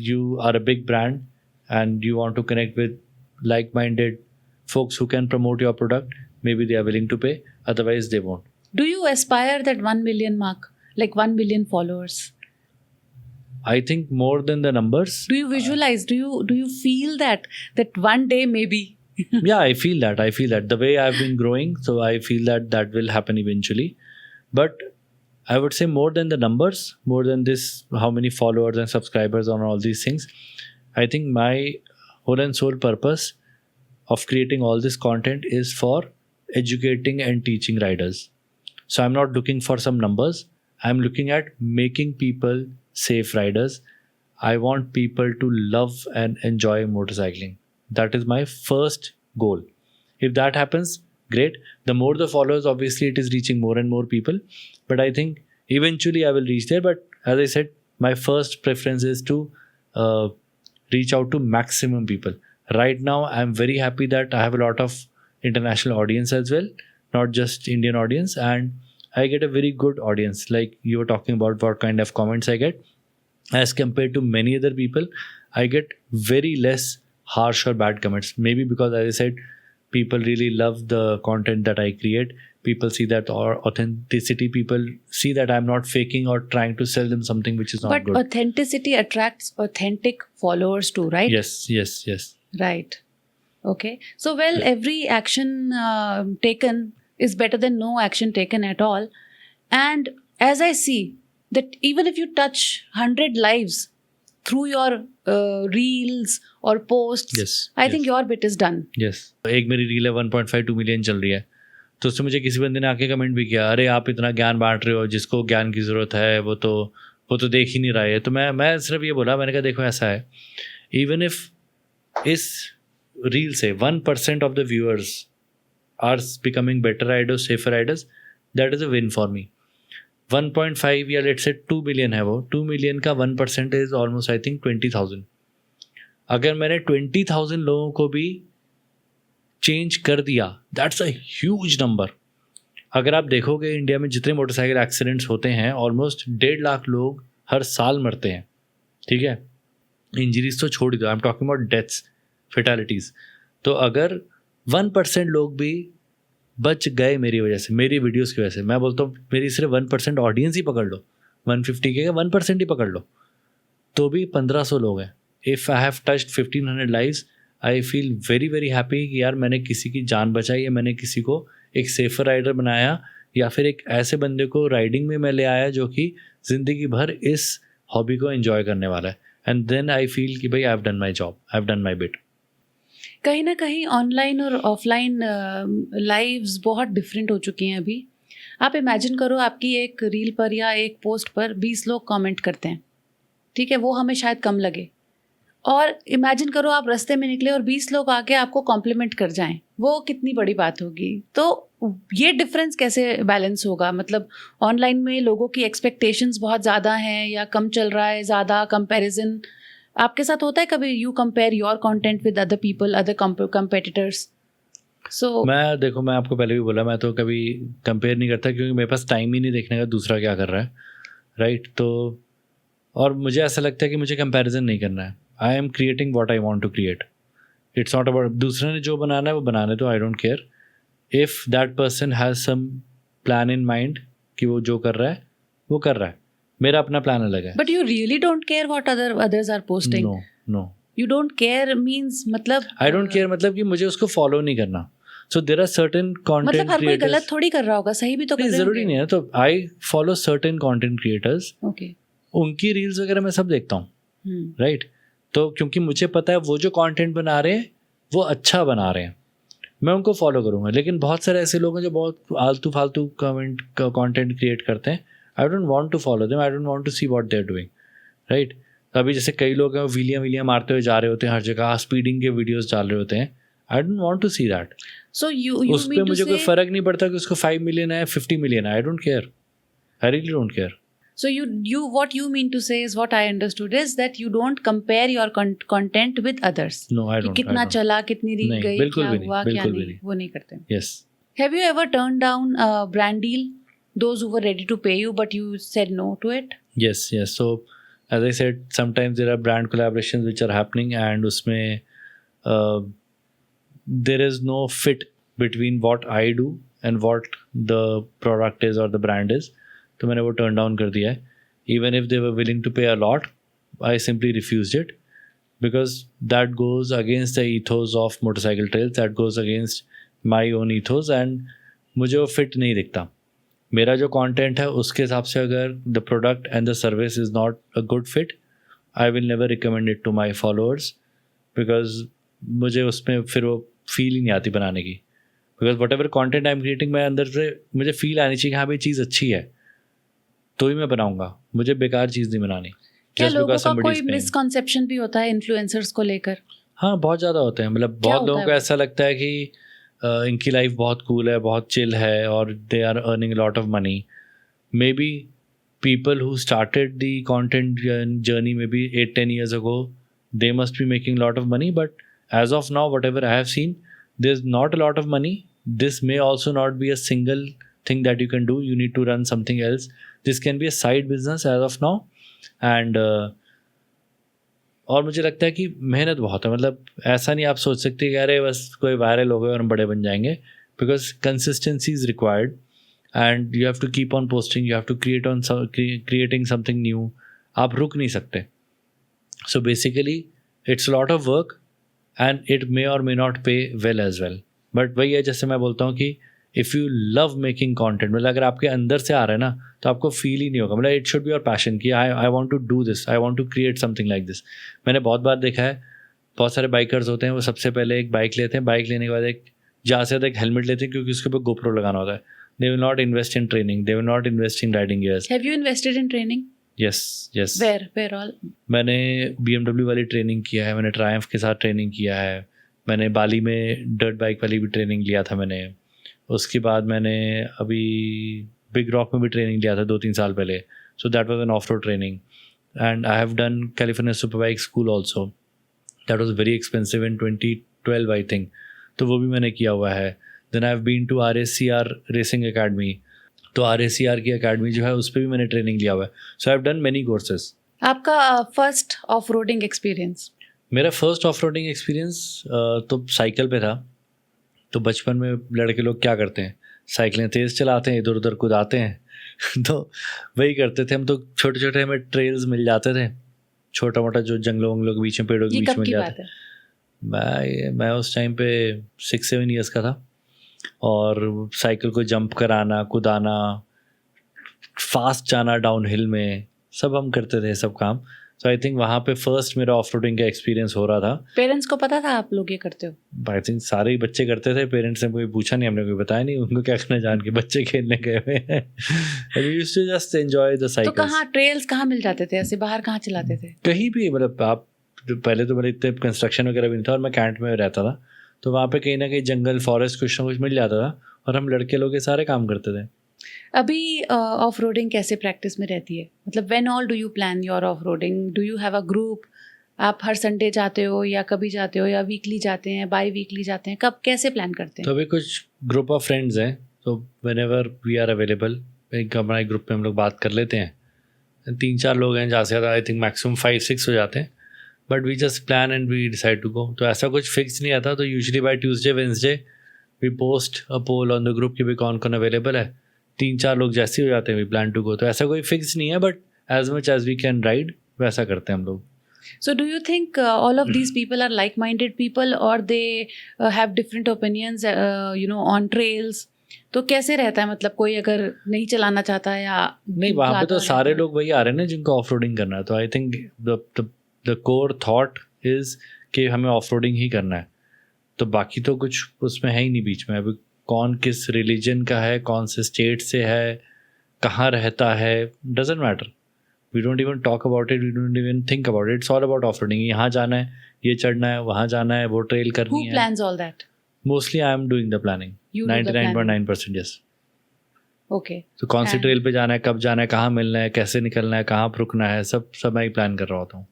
you are a big brand and you want to connect with like-minded folks who can promote your product, maybe they are willing to pay. Otherwise, they won't. Do you aspire that 1 million mark, like 1 million followers? I think more than the numbers. Do you visualize? Do you feel that one day maybe? Yeah, I feel that the way I've been growing, so I feel that will happen eventually. But I would say more than the numbers, more than this, how many followers and subscribers on all these things, I think my whole and sole purpose of creating all this content is for educating and teaching riders. So I'm not looking for some numbers. I'm looking at making people safe riders. I want people to love and enjoy motorcycling. That is my first goal. If that happens, great. The more the followers, obviously it is reaching more and more people. But I think eventually I will reach there. But as I said, my first preference is to reach out to maximum people. Right now, I'm very happy that I have a lot of international audience as well, not just Indian audience. And I get a very good audience. Like you were talking about what kind of comments I get. As compared to many other people, I get very less harsh or bad comments. Maybe because, as I said, people really love the content that I create. People see that authenticity. People see that I'm not faking or trying to sell them something which is not good. But authenticity attracts authentic followers too, right? Yes. Right. Okay. So, well, every action taken is better than no action taken at all. And as I see that even if you touch 100 lives through your reels or posts, Yes, I think yes. your bit is done. Yes, एक मेरी reel है 1.52 million चल रही है, तो उससे मुझे किसी बंदे ने आके कमेंट भी किया, अरे आप इतना ज्ञान बांट रहे हो, जिसको ज्ञान की ज़रूरत है वो तो देख ही नहीं रहा है। तो मैं सिर्फ ये बोला, मैंने कहा देखो ऐसा है, इवन इफ इस रील से 1% of the viewers are becoming better riders, safer riders, that is a win for me. 1.5 या लेट्स से 2 मिलियन है, वो 2 मिलियन का 1% इज ऑलमोस्ट आई थिंक 20,000। अगर मैंने 20,000 लोगों को भी चेंज कर दिया, दैट्स अ ह्यूज नंबर। अगर आप देखोगे इंडिया में जितने मोटरसाइकिल एक्सीडेंट्स होते हैं, ऑलमोस्ट 1.5 लाख लोग हर साल मरते हैं, ठीक है। इंजरीज तो छोड़ ही दो, I am talking about deaths, fatalities. तो अगर 1% लोग भी बच गए मेरी वजह से, मेरी वीडियोस की वजह से, मैं बोलता हूँ मेरी सिर्फ 1% ऑडियंस ही पकड़ लो, 150 के 1% ही पकड़ लो, तो भी 1500 लोग हैं। If I have touched 1500 lives, I feel very very happy कि यार मैंने किसी की जान बचाई है, मैंने किसी को एक सेफर राइडर बनाया, या फिर एक ऐसे बंदे को राइडिंग में मैं ले आया जो कि ज़िंदगी भर इस हॉबी को एंजॉय करने वाला है। एंड देन आई फील कि भाई आई have done my job, I have done my bit. कहीं ना कहीं ऑनलाइन और ऑफलाइन लाइव्स बहुत डिफरेंट हो चुकी हैं अभी। आप इमेजिन करो आपकी एक रील पर या एक पोस्ट पर 20 लोग कमेंट करते हैं, ठीक है, वो हमें शायद कम लगे। और इमेजिन करो आप रास्ते में निकले और 20 लोग आके आपको कॉम्प्लीमेंट कर जाएं, वो कितनी बड़ी बात होगी। तो ये डिफरेंस कैसे बैलेंस होगा? मतलब ऑनलाइन में लोगों की एक्सपेक्टेशंस बहुत ज़्यादा हैं या कम चल रहा है, ज़्यादा कंपैरिजन आपके साथ होता है कभी? You compare your content with other people, other competitors? So मैं आपको पहले भी बोला, मैं तो कभी कंपेयर नहीं करता, क्योंकि मेरे पास टाइम ही नहीं देखने का दूसरा क्या कर रहा है, राइट। तो और मुझे ऐसा लगता है कि मुझे कंपैरिजन नहीं करना है। I am creating what I want to create. It's not about दूसरे ने जो बनाना है वो बनाने दो, I don't care. If that person has some plan in mind कि वो जो कर रहा है वो कर रहा है, मेरा अपना प्लान अलग है। But you really don't care what others are posting? No, you don't care means मतलब आई डोंट केयर, मतलब कि मुझे उसको फॉलो नहीं करना। So there are certain content मतलब हर कोई क्रिएटर्स, गलत थोड़ी कर रहा होगा, सही भी तो कर रहे ज़रूरी नहीं है। तो I follow certain content creators, okay. उनकी रील्स वगैरह मैं सब देखता हूँ, राइट। तो क्योंकि मुझे पता है वो जो कंटेंट बना रहे हैं वो अच्छा बना रहे हैं, मैं उनको फॉलो करूँगा। लेकिन बहुत सारे ऐसे लोग हैं जो बहुत आलतू फालतू कंटेंट क्रिएट करते हैं, I don't want to follow them, I don't want to see what they are doing, right. अभी जैसे कई लोग हैं वीलियाँ मारते हुए जा रहे होते हैं हर जगह, स्पीडिंग के वीडियोस डाल रहे होते हैं, I don't want to see that. So you उस पर मुझे कोई फ़र्क नहीं पड़ता कि उसको 5 मिलियन है 50 मिलियन है, आई don't care, I really don't care. So what you mean to say is, what I understood is that you don't compare your content with others. No, I कि don't. कितना चला, कितनी रील नहीं, गई, बिल्कुल क्या भी नहीं, हुआ, क्या बिल्कुल भी नहीं, नहीं। वो नहीं करते। Yes. Have you ever turned down a brand deal? Those who were ready to pay you, but you said no to it? Yes. So as I said, sometimes there are brand collaborations which are happening, and उसमें there is no fit between what I do and what the product is or the brand is. तो मैंने वो turn down कर दिया है. Even if they were willing to pay a lot, I simply refused it, because that goes against the ethos of motorcycle trails, that goes against my own ethos, and मुझे वो fit नहीं दिखता। मेरा जो content है उसके हिसाब से अगर the product and the service is not a good fit, I will never recommend it to my followers, because मुझे उसमें फिर वो फील ही नहीं आती बनाने की। Because what ever content I am creating, मैं अंदर से मुझे फील आनी चाहिए कि हाँ भाई चीज़ अच्छी है तो ही मैं बनाऊंगा, मुझे बेकार चीज़ नहीं बनानी। क्या लोगों का कोई मिसकॉन्सेप्शन भी होता है इन्फ्लुएंसर्स को लेकर? हाँ, बहुत ज़्यादा होते हैं। मतलब बहुत लोगों को ऐसा लगता है कि इनकी लाइफ बहुत कूल है, बहुत चिल है, और they are earning lot of money. Maybe people who started the content journey maybe 8-10 years ago, they must be making a lot of money, but as of now, whatever I have seen, there's not a lot of money. This may also not be a single thing that you can do. You need to run something else. This can be a side business as of now, and और मुझे लगता है कि मेहनत बहुत है। मतलब ऐसा नहीं आप सोच सकते कि अरे बस कोई वायरल हो गए और हम बड़े बन जाएंगे, because consistency is required, and you have to keep on posting, you have to creating something new. आप रुक नहीं सकते. So basically it's a lot of work, and it may or may not pay well as well. But वही है, जैसे मैं बोलता हूँ कि if you love making content, मतलब अगर आपके अंदर से आ रहा है ना, तो आपको फील ही नहीं होगा, मतलब it should be your passion कि I want to do this, I want to create something like this. मैंने बहुत बार देखा है, बहुत सारे बाइकर्स होते हैं, वो सबसे पहले एक बाइक लेते हैं, बाइक लेने के बाद एक ज़्यादा से ज़्यादा एक हेलमेट लेते हैं, क्योंकि उसके ऊपर गोप्रो लगाना होता है. They will not invest in training, they will not invest in riding gears. Have you invested in training? Yes yes. Where all? मैंने BMW वाली ट्रेनिंग किया है, मैंने ट्रायम्फ के साथ ट्रेनिंग किया है, मैंने बाली में डर्ट बाइक वाली भी ट्रेनिंग लिया था मैंने. उसके बाद मैंने अभी बिग रॉक में भी ट्रेनिंग लिया था 2-3 साल पहले. So that was an off road training. And I have done California super bike school also. That was very expensive in 2012 I think, तो वो भी मैंने किया हुआ है. Then I have been to RACR racing academy, तो RACR की academy जो है उस पर भी मैंने ट्रेनिंग लिया हुआ है. So I have done many courses. आपका फर्स्ट ऑफ रोडिंग एक्सपीरियंस? मेरा फर्स्ट ऑफ रोडिंग एक्सपीरियंस तो साइकिल पे था. तो बचपन में लड़के लोग क्या करते हैं, साइकिलें तेज़ चलाते हैं, इधर उधर कूदाते हैं. तो वही करते थे हम. तो छोटे छोटे हमें ट्रेल्स मिल जाते थे, छोटा मोटा, जो जंगलों वंगलों के बीच में, पेड़ों के ये बीच कब में की मिल बात जाते. है? मैं उस टाइम पे 6-7 ईयर्स का था. और साइकिल को जंप कराना, कूदाना, फास्ट जाना डाउन हिल में, सब हम करते थे सब काम. सो आई थिंक वहाँ पे फर्स्ट मेरा ऑफ रोडिंग का एक्सपीरियंस हो रहा था. पेरेंट्स को पता था आप लोग ये करते हो? आई थिंक सारे ही बच्चे करते थे. पेरेंट्स ने कोई पूछा नहीं, हमने कोई बताया नहीं, उनको क्या करना, जान के बच्चे खेलने गए हुए हैं. We used to just enjoy the तो साइकिल्स. कहाँ ट्रेल्स कहाँ मिल जाते थे ऐसे, बाहर कहाँ चलाते थे? कहीं भी, मतलब आप पहले तो मेरे इतने कंस्ट्रक्शन वगैरह भी नहीं था, और मैं कैंट में रहता था, तो वहाँ पे कहीं ना कहीं जंगल, फॉरेस्ट, कुछ ना कुछ मिल जाता था, और हम लड़के लोग ये सारे काम करते थे. अभी ऑफ रोडिंग कैसे प्रैक्टिस में रहती है? मतलब when all do you plan your off roading? Do you have a group? आप हर संडे जाते हो या कभी जाते हो, या वीकली जाते हैं, बाई वीकली जाते हैं, कब कैसे प्लान करते तो हैं? अभी कुछ ग्रुप ऑफ फ्रेंड्स हैं, तो whenever we are available एक हमारे ग्रुप में हम लोग बात कर लेते हैं. 3-4 लोग हैं, ज़्यादा से ज़्यादा आई थिंक मैक्सिमम 5-6 हो जाते हैं. But we just plan and we decide to go. तो ऐसा कुछ फिक्स नहीं आता. तो usually by Tuesday Wednesday we post a poll on the group कि भी कौन कौन अवेलेबल है. 3-4 लोग जैसे ही हो जाते हैं, वी प्लान टू गो. तो ऐसा कोई फिक्स नहीं है, but as much as we can ride वैसा करते हैं हम लोग. So do you think all of these people are like-minded people, or they have different opinions on trails? तो कैसे रहता है, मतलब कोई अगर नहीं चलाना चाहता है या नहीं, वहाँ पे तो सारे लोग वही आ रहे हैं ना जिनको ऑफ रोडिंग करना है. तो I think the core thought is कि हमें ऑफ रोडिंग ही करना है. तो बाकी तो कुछ उसमें है ही नहीं बीच में. अभी कौन किस रिलीजन का है, कौन से स्टेट से है, कहाँ रहता है, doesn't matter. We don't even talk about it, we don't even think about it. It's all about off roading. यहाँ जाना है, ये चढ़ना है, वहाँ जाना है, वो ट्रेल Who करनी है. plans all that? Mostly I am doing the planning. You do the planning. 99.9% yes. Okay. तो कौन सी And- ट्रेल पे जाना है, कब जाना है, कहाँ मिलना है, कैसे निकलना है, कहाँ पर रुकना है, सब मैं ही प्लान कर रहा होता हूँ.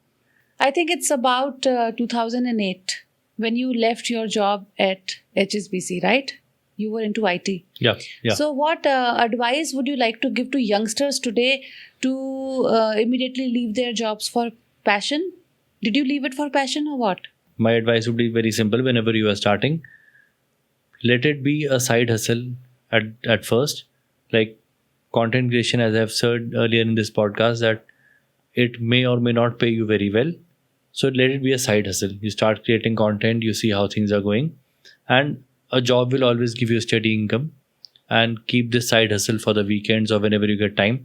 I think it's about 2008 when you left your job at HSBC, right? You were into IT. या So, what advice would you like to give to youngsters today to immediately leave their jobs for passion? Did you leave it for passion or what? my advice would be very simple. Whenever you are starting, let it be a side hustle at first. Like content creation, as I've said earlier in this podcast, that it may or may not pay you very well. So let it be a side hustle. You start creating content, you see how things are going, and a job will always give you a steady income. And keep this side hustle for the weekends or whenever you get time.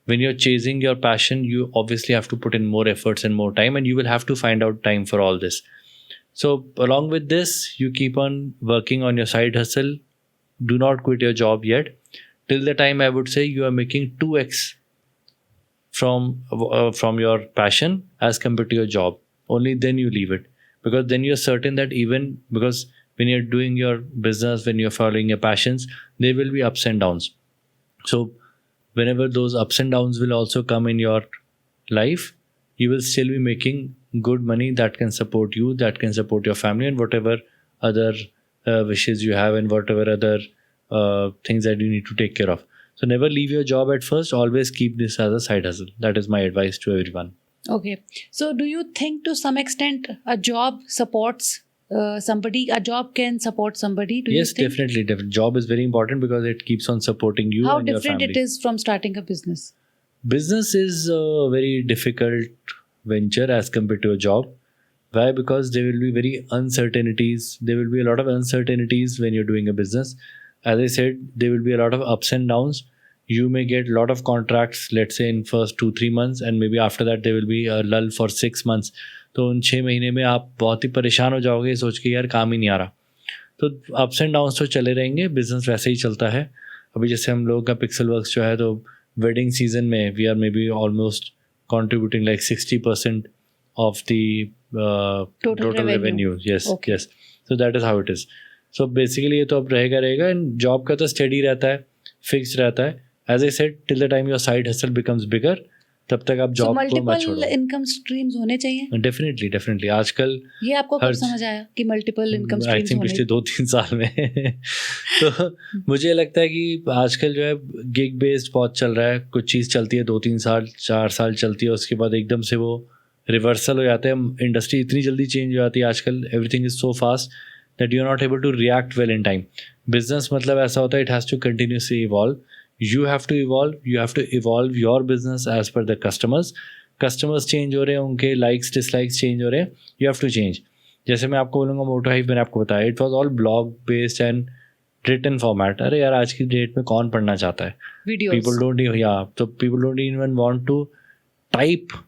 When you're chasing your passion, you obviously have to put in more efforts and more time, and you will have to find out time for all this. So along with this, you keep on working on your side hustle. Do not quit your job yet. Till the time I would say you are making 2x from your passion as compared to your job. Only then you leave it, because then you're certain that even because when you're doing your business, when you're following your passions, there will be ups and downs. So whenever those ups and downs will also come in your life, you will still be making good money that can support you, that can support your family, and whatever other wishes you have, and whatever other things that you need to take care of. So never leave your job at first. Always keep this as a side hustle. That is my advice to everyone. Okay. So, do you think to some extent a job supports somebody? A job can support somebody? Do Yes, you think? definitely. Job is very important because it keeps on supporting you How and your different family. it is from starting a business? Business is a very difficult venture as compared to a job. Why? Because there will be very uncertainties. There will be a lot of uncertainties when you're doing a business. As I said, there will be a lot of ups and downs. You may get a lot of contracts, let's say in first 2-3 months, and maybe after that there will be a lull for 6 months. तो उन 6 महीने में आप बहुत ही परेशान हो जाओगे सोच के यार काम ही नहीं आ रहा. तो अप्स एंड डाउन्स तो चले रहेंगे, बिजनेस वैसे ही चलता है. अभी जैसे हम लोगों का पिक्सल वर्क्स जो है, तो वेडिंग सीजन में we are maybe almost contributing like 60% of the total revenue. Yes, Okay. yes. So that is how it is. So basically ये तो अब रहेगा एंड जॉब का तो स्टेडी रहता है, फिक्स्ड रहता है. As I said, till the time your side hustle becomes bigger, तब तक आप So जॉब को मत multiple छोड़ो. income streams होने चाहिए. डेफिनेटली आजकल ये आपको कब हर- समझ आया कि मल्टीपल इनकम आई स्ट्रीम्स थिंक होने पिछले 2-3 साल में तो मुझे लगता है कि आजकल जो है गिग बेस्ड बहुत चल रहा है. कुछ चीज़ चलती है 2-3 साल 4 साल चलती है, उसके बाद एकदम से वो रिवर्सल हो जाता है. इंडस्ट्री इतनी जल्दी चेंज हो जाती है आजकल. Everything is so fast that you are not able to react well in time. Business मतलब ऐसा होता है, it has to continuously evolve. You have to evolve your business as per the customers change हो रहे हैं, उनके likes dislikes change हो रहे हैं. You have to change. जैसे मैं आपको बोलूँगा मोटो हाइव, मैंने आपको बताया it was all blog based and written format. अरे यार आज की डेट में कौन पढ़ना चाहता है? Videos. people don't even want to type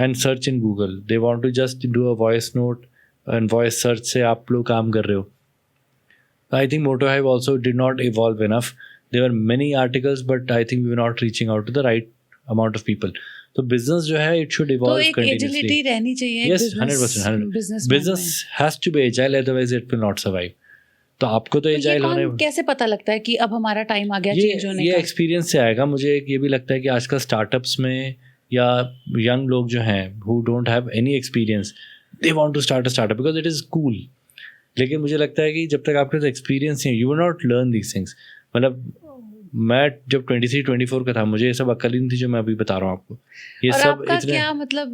and search in Google. They want to just do a voice note and voice search से आप लोग काम कर रहे हो. I think Moto Hive also did not evolve enough. There were many articles, but I think we were not reaching out to the right amount of people. तो business जो है it should तो evolve एक continuously. Agility रहनी चाहिए. Yes, 100%. Business Business has to be agile, otherwise it will not survive. तो आपको तो ये agile होने कैसे पता लगता है कि अब हमारा टाइम आ गया चेंज होने ये का? एक्सपीरियंस से आएगा. मुझे ये भी लगता है कि आजकल स्टार्टअप्स में या यंग लोग जो हैं who don't have any experience, they want to start a startup because it is cool. लेकिन मुझे लगता है कि जब तक आपके पास एक्सपीरियंस है, you will not learn these things. मतलब मैं जब 23-24 का था, मुझे ये सब अक्ल ही नहीं थी जो मैं अभी बता रहा हूँ आपको. ये और सब आपका इतने क्या मतलब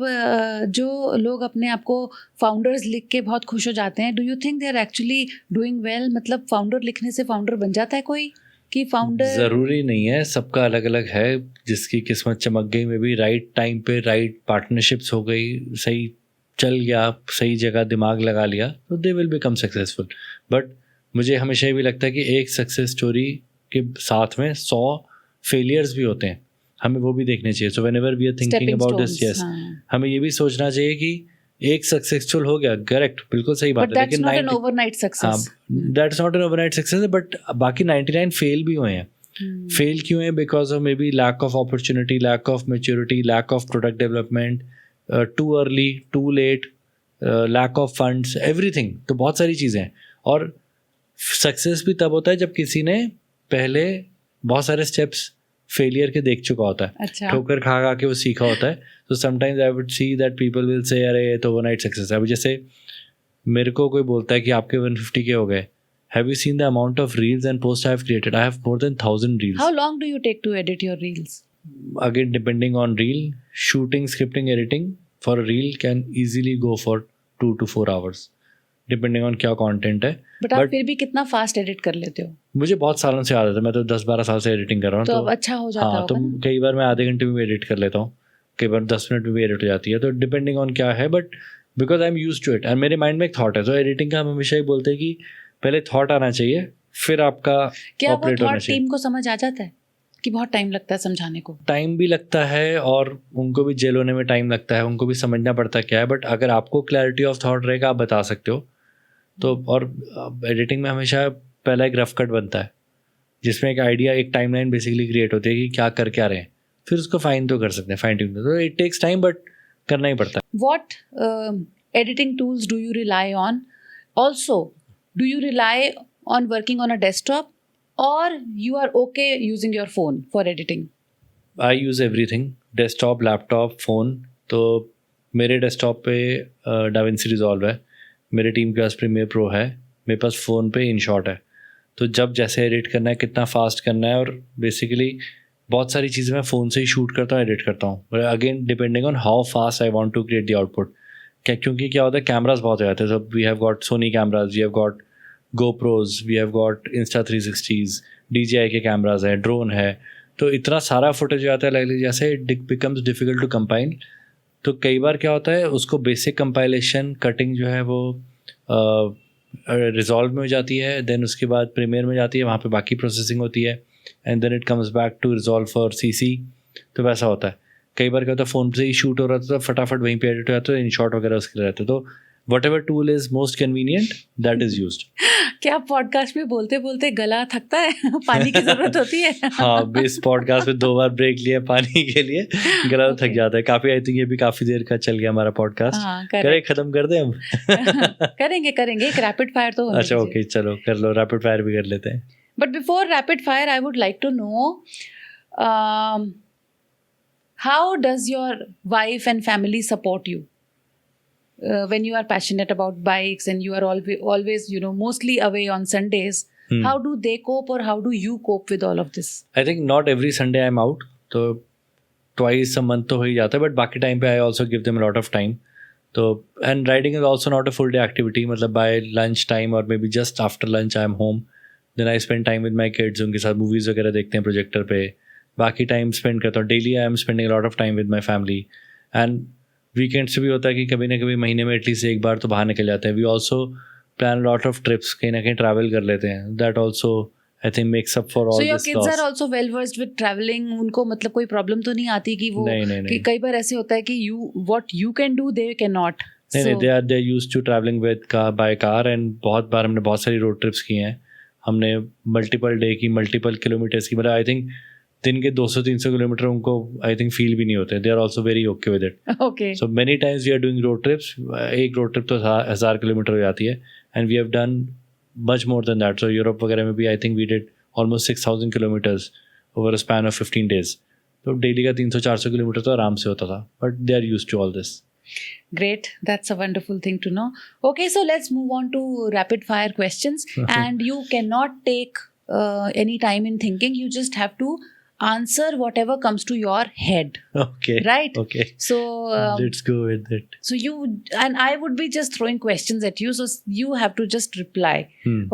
जो लोग अपने आप को फाउंडर्स लिख के बहुत खुश हो जाते हैं, do you think they are actually doing well? मतलब फाउंडर लिखने से फाउंडर बन जाता है कोई कि फाउंडर? ज़रूरी नहीं है, सबका अलग अलग है. जिसकी किस्मत चमक गई, में भी राइट टाइम पे राइट पार्टनरशिप्स हो गई, सही चल गया, सही जगह दिमाग लगा लिया, तो they will become successful. But मुझे हमेशा ये भी लगता है कि एक सक्सेस स्टोरी के साथ में 100 फेलियर्स भी होते हैं, हमें वो भी देखने चाहिए. So whenever we are thinking Stepping about this, stones, yes, हाँ. हमें ये भी सोचना चाहिए कि एक सक्सेसफुल हो गया, करेक्ट, बिल्कुल सही बात बट है, दैट्स लेकिन not an 90 overnight success. That's not an overnight success. But बाकी 99 फेल भी हुए हैं. फेल क्यों है? Because of maybe lack of opportunity, lack of maturity, lack of product development, too early, too late, lack of funds, everything. तो बहुत सारी चीज़ें हैं. और सक्सेस भी तब होता है जब किसी ने पहले बहुत सारे स्टेप्स फेलियर के देख चुका होता है, अच्छा. ठोकर खा खा के वो सीखा होता है. तो sometimes I would see that people will say अरे ये तो ओवरनाइट सक्सेस है. अभी जैसे मेरे को कोई बोलता है कि आपके 150 के हो गए, have you seen the amount of reels and post I have created? I have more than 1000 reels. How long do you take to edit your reels? Again, depending on reel, shooting, scripting, editing for a reel can easily go for 2 to 4 hours, depending on क्या content है. But आप फिर भी कितना fast edit कर लेते हो? मुझे बहुत सालों से आदत है, मैं तो 10-12 साल से एडिटिंग कर रहा हूँ. तो अब अच्छा हो जाता हाँ, तो होगा ना? कई बार मैं आधे घंटे में भी एडिट कर लेता हूँ, कई बार 10 मिनट में भी एडिट हो जाती है. तो डिपेंडिंग ऑन क्या है, but because I am use to it and मेरे माइंड में एक थॉट है. तो एडिटिंग का हम हमेशा ही बोलते हैं कि पहले थॉट आना चाहिए, फिर आपका क्या वो ऑपरेट होना थॉट चाहिए. टीम को समझ आ जाता है कि बहुत टाइम लगता है समझाने को? टाइम भी लगता है और उनको भी जेल होने में टाइम लगता है, उनको भी समझना पड़ता है क्या है. बट अगर आपको क्लैरिटी ऑफ थॉट रहेगा, आप बता सकते हो. तो और एडिटिंग में हमेशा पहला एक रफ कट बनता है, जिसमें एक आइडिया, एक टाइमलाइन बेसिकली क्रिएट होती है कि क्या कर क्या रहे हैं, फिर उसको फाइन तो कर सकते हैं, फाइन ट्यून. तो इट टेक्स टाइम, बट करना ही पड़ता है. What editing tools do you rely on? Also, do you rely on working on a desktop or you are okay using your phone for editing? I use everything, desktop, laptop, phone. तो मेरे desktop पे DaVinci resolve है, मेरे team के पास premiere pro है, मेरे पास phone पे InShot है. तो जब जैसे एडिट करना है, कितना फास्ट करना है, और बेसिकली बहुत सारी चीज़ें मैं फ़ोन से ही शूट करता हूँ, एडिट करता हूँ. Again depending on how fast I want to create the output. क्योंकि क्या होता है, कैमराज बहुत हो जाते हैं. सब we have got Sony cameras, we have got GoPros, we have got Insta360s, DJI के कैमराज हैं, ड्रोन है. तो इतना सारा फुटेज आता है, लाइक जैसे इट बिकम्स डिफिकल्ट टू कंपाइन. तो कई बार क्या होता है, उसको बेसिक कंपाइलेशन कटिंग जो है वो रिजॉल्व में हो जाती है, देन उसके बाद प्रीमियर में जाती है, वहाँ पे बाकी प्रोसेसिंग होती है, and then it comes back to resolve for CC. तो वैसा होता है. कई बार क्या होता है, फ़ोन से ही शूट हो रहा था तो फटाफट वहीं पे एडिट हो जाता है, इन शॉट वगैरह उसके रहते. तो what ever tool is most convenient that is used. क्या पॉडकास्ट में बोलते बोलते गला थकता है? पानी की जरूरत होती है. हाँ, इस पॉडकास्ट में 2 बार ब्रेक लिया पानी के लिए, गला थक Okay. जाता है काफ़ी. आई थिंक ये भी काफ़ी देर का चल गया हमारा पॉडकास्ट. हाँ, करें, correct. ख़त्म कर दें हम? करेंगे करेंगे, एक रैपिड फायर तो होने अच्छा, दीजिए. ओके, चलो कर लो, रैपिड फायर भी कर लेते हैं. But before rapid fire, I would like to know, how does your wife and family support you when you are passionate about bikes and you are always, mostly away on Sundays? How do they cope, or how do you cope with all of this? I think not every Sunday I am out, तो twice a month तो हो ही जाता है, but बाकी time पे I also give them lot of time. तो and riding is also not a full day activity, मतलब बाय लंच टाइम और maybe just after lunch I am home. Then I spend time with my kids, उनके साथ movies वगैरह देखते हैं projector पे. बाकी टाइम स्पेंड करता हूँ. Daily I am spending lot of time with my family. And weekends भी होता है कि कभी ना कभी महीने में एटलीस्ट एक बार तो बाहर निकल जाते हैं. We also plan lot of trips, कहीं ना कहीं ट्रैवल कर लेते हैं. That also I think makes up for So all your this kids are loss. also well versed with traveling. उनको मतलब कोई प्रॉब्लम तो नहीं आती कि वो नहीं, नहीं, कि नहीं. कई बार ऐसे होता है कि what you can do they cannot. नहीं नहीं, So- they are used to travelling with by car. And बहुत बार हमने बहुत सारी रोड ट्रिप्स की हैं. हमने मल्टीपल डे की, मल्टीपल किलोमीटर्स की, मतलब आई थिंक दिन के 200-300 किलोमीटर उनको आई थिंक फील भी नहीं होते. They are also very okay with it. Okay. So many times we are doing road trips. एक रोड ट्रिप तो 1000 किलोमीटर हो जाती है, and we have done much more than that. So Europe वगैरह में भी I think we did almost 6000 kilometres over a span of 15 days. तो daily का 300-400 किलोमीटर तो आराम से होता था, but they are used to all this. Great. That's a wonderful thing to know. Okay, so let's move on to rapid fire questions. And you cannot take any time in thinking. You just have to answer whatever comes to your head. Okay. Right? Okay. So, Let's go with it. so you and I would be just throwing questions at you. So you have to just reply.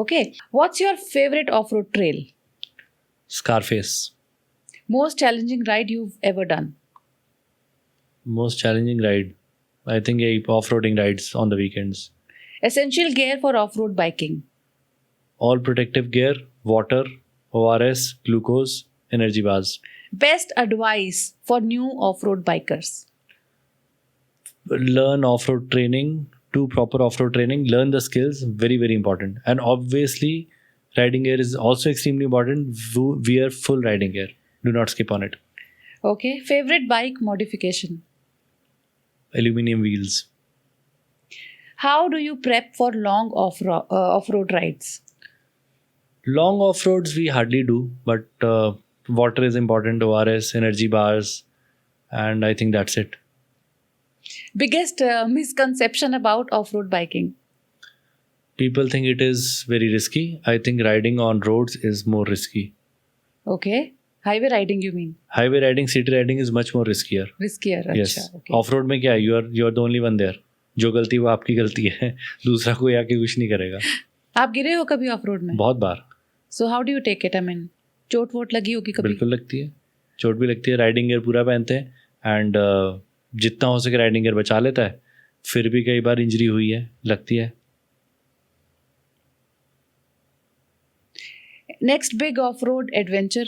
Okay. What's your favorite off-road trail? Scarface. Most challenging ride you've ever done? Most challenging ride, I think, off-roading rides on the weekends. Essential gear for off-road biking? All protective gear, water, ORS, glucose, energy bars. Best advice for new off-road bikers? Learn off-road training, do proper off-road training, learn the skills, very, very important. And obviously, riding gear is also extremely important. Wear full riding gear. Do not skip on it. Okay. Favorite bike modification? Aluminum wheels. How do you prep for long off-road rides? Long off-roads we hardly do, but water is important, ORS, energy bars, and I think that's it. Biggest misconception about off-road biking? People think it is very risky. I think riding on roads is more risky. Okay. Highway riding you mean? Highway riding, city riding is much more riskier. Riskier. Yes. अच्छा, okay. Off-road में क्या है? You are the only one there. जो गलती वो आपकी गलती है. दूसरा कोई आके कुछ नहीं करेगा. आप गिरे हो कभी ऑफ-रोड में? बहुत बार. So how do you take it? I mean, चोट वोट लगी होगी कभी? बिल्कुल लगती है. चोट भी लगती है. राइडिंग गियर पूरा पहनते हैं, एंड जितना हो सके राइडिंग गियर बचा लेता है. फिर भी कई बार इंजरी हुई है, लगती है. Next big off-road adventure?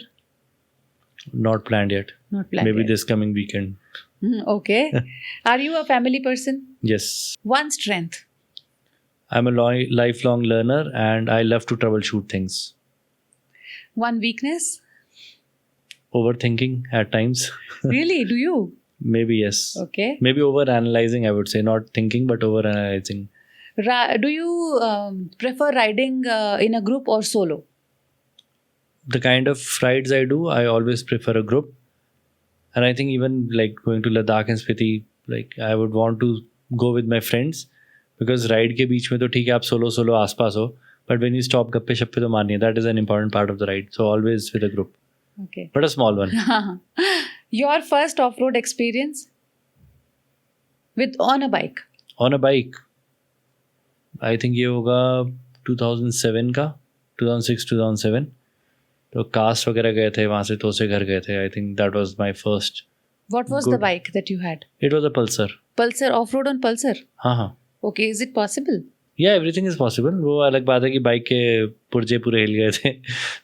Not planned yet. Not planned Maybe yet. this coming weekend. Okay. Are you a family person? Yes. One strength? I'm a lifelong learner, and I love to troubleshoot things. One weakness? Overthinking at times. Really? Do you? Maybe yes. Okay. Maybe over-analyzing, I would say. Not thinking, but over-analyzing. Do you prefer riding in a group or solo? The kind of rides I do, I always prefer a group. And I think even like going to Ladakh and Spiti, like I would want to go with my friends, because ride के बीच में तो ठीक है आप solo आसपास हो, but when you stop गप्पे शप्पे तो मारनी है. That is an important part of the ride. So always with a group, Okay. but a small one. Your first off-road experience on a bike? On a bike, I think ये होगा 2007 का, 2006-2007. तो cast वगैरह गए थे, वहाँ से तो से घर गए थे. I think that was my first What was the Good. bike that you had? It was a Pulsar. Pulsar, off-road on Pulsar. हाँ. Okay, is it possible? या एवरीथिंग इज पॉसिबल. वो अलग बात है कि बाइक के पुर्जे पूरे हिल गए थे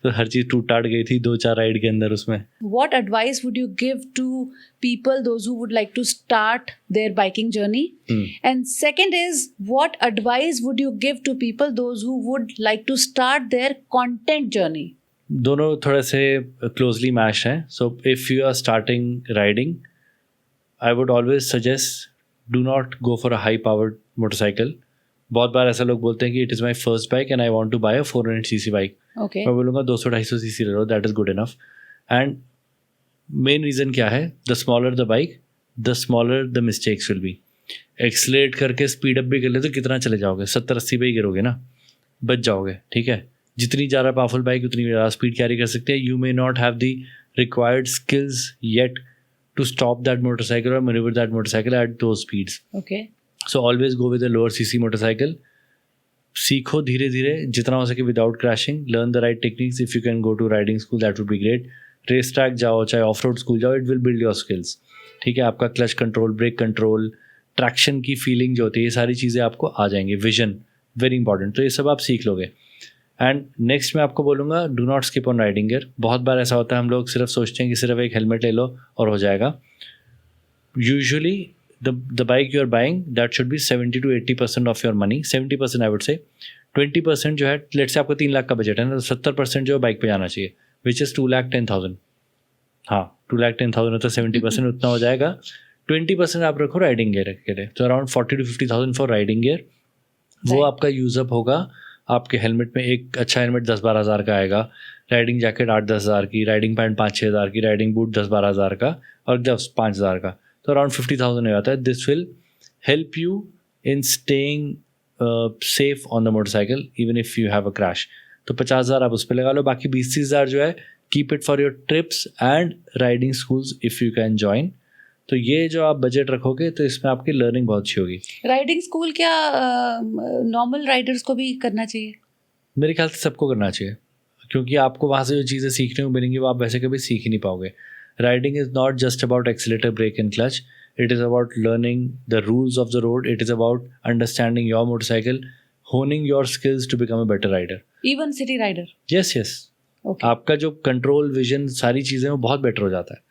तो हर चीज़ टूट टाट गई थी 2-4 राइड के अंदर उसमें. What advice would you give to people, those who would like to start their biking journey? And second is, what advice would you give to people, those who would like to start their content journey? दोनों थोड़े से closely match हैं. So if you are starting riding, I would always suggest do not go for a high powered motorcycle. बहुत बार ऐसा लोग बोलते हैं कि it is my first bike and I want to buy a 400cc bike. Okay. मैं बोलूँगा 200-250cc ले लो, that is good enough. And main reason क्या है? The smaller the bike, the smaller the mistakes will be. Accelerate करके speed up भी कर ले तो कितना चले जाओगे? 70-80 पे ही गिरोगे ना, बच जाओगे. ठीक है, जितनी ज़्यादा पावरफुल बाइक उतनी ज़्यादा स्पीड कैरी कर सकते हैं. You may not have the required skills yet to stop that motorcycle और manoeuvre that motorcycle at those speeds. Okay. So always go with a lower CC motorcycle. सीखो धीरे धीरे जितना हो सके without crashing. Learn the right techniques. If you can go to riding school that would be great. Race track जाओ, चाहे off road school जाओ, it will build your skills. ठीक है, आपका clutch control, brake control, traction की feeling जो होती है, ये सारी चीज़ें आपको आ जाएंगी. Vision very important. तो ये सब आप सीख लोगे. एंड नेक्स्ट मैं आपको बोलूँगा, do not skip on riding gear. बहुत बार ऐसा होता है, हम लोग सिर्फ सोचते हैं कि सिर्फ एक हेलमेट ले लो और हो जाएगा. Usually the bike you are buying, that should be 70 to 80% of your money. 70% I would say. 20% जो है, लेट्स से आपको 3 लाख का बजट है ना, तो 70% जो है बाइक पे जाना चाहिए, विच इज़ 2,10,000. हाँ, 2,10,000 तो 70% उतना हो जाएगा. 20% आप रखो राइडिंग गियर के लिए, तो around 40 to 50,000 for riding gear. वो Right. आपका यूजअप होगा. आपके हेलमेट में एक अच्छा हेलमेट 10-12 हज़ार का आएगा, राइडिंग जैकेट 8-10 हज़ार की, राइडिंग पैंट 5-6 हज़ार की, राइडिंग बूट 10-12 हज़ार का और ग्लव्स 5 हज़ार का. तो अराउंड 50,000 हो जाता है. This will help you in staying safe on the motorcycle even if you have a crash. तो 50,000 आप उस पर लगा लो. बाकी 20-30 हज़ार जो है, keep it for your trips and riding schools if you can join. तो ये जो आप बजट रखोगे तो इसमें आपकी लर्निंग बहुत अच्छी होगी. राइडिंग स्कूल क्या नॉर्मल राइडर्स को भी करना चाहिए? मेरे ख्याल से सबको करना चाहिए, क्योंकि आपको वहाँ से जो चीज़ें सीखने को मिलेंगी वो आप वैसे कभी सीख ही नहीं पाओगे. Riding is not just about accelerator, brake and clutch. It is about learning the rules of the road. It is about understanding your motorcycle, honing your skills to become a better rider. Even city rider? Yes yes. Okay. आपका जो control, vision, सारी चीज़ें वो बहुत better हो जाता है.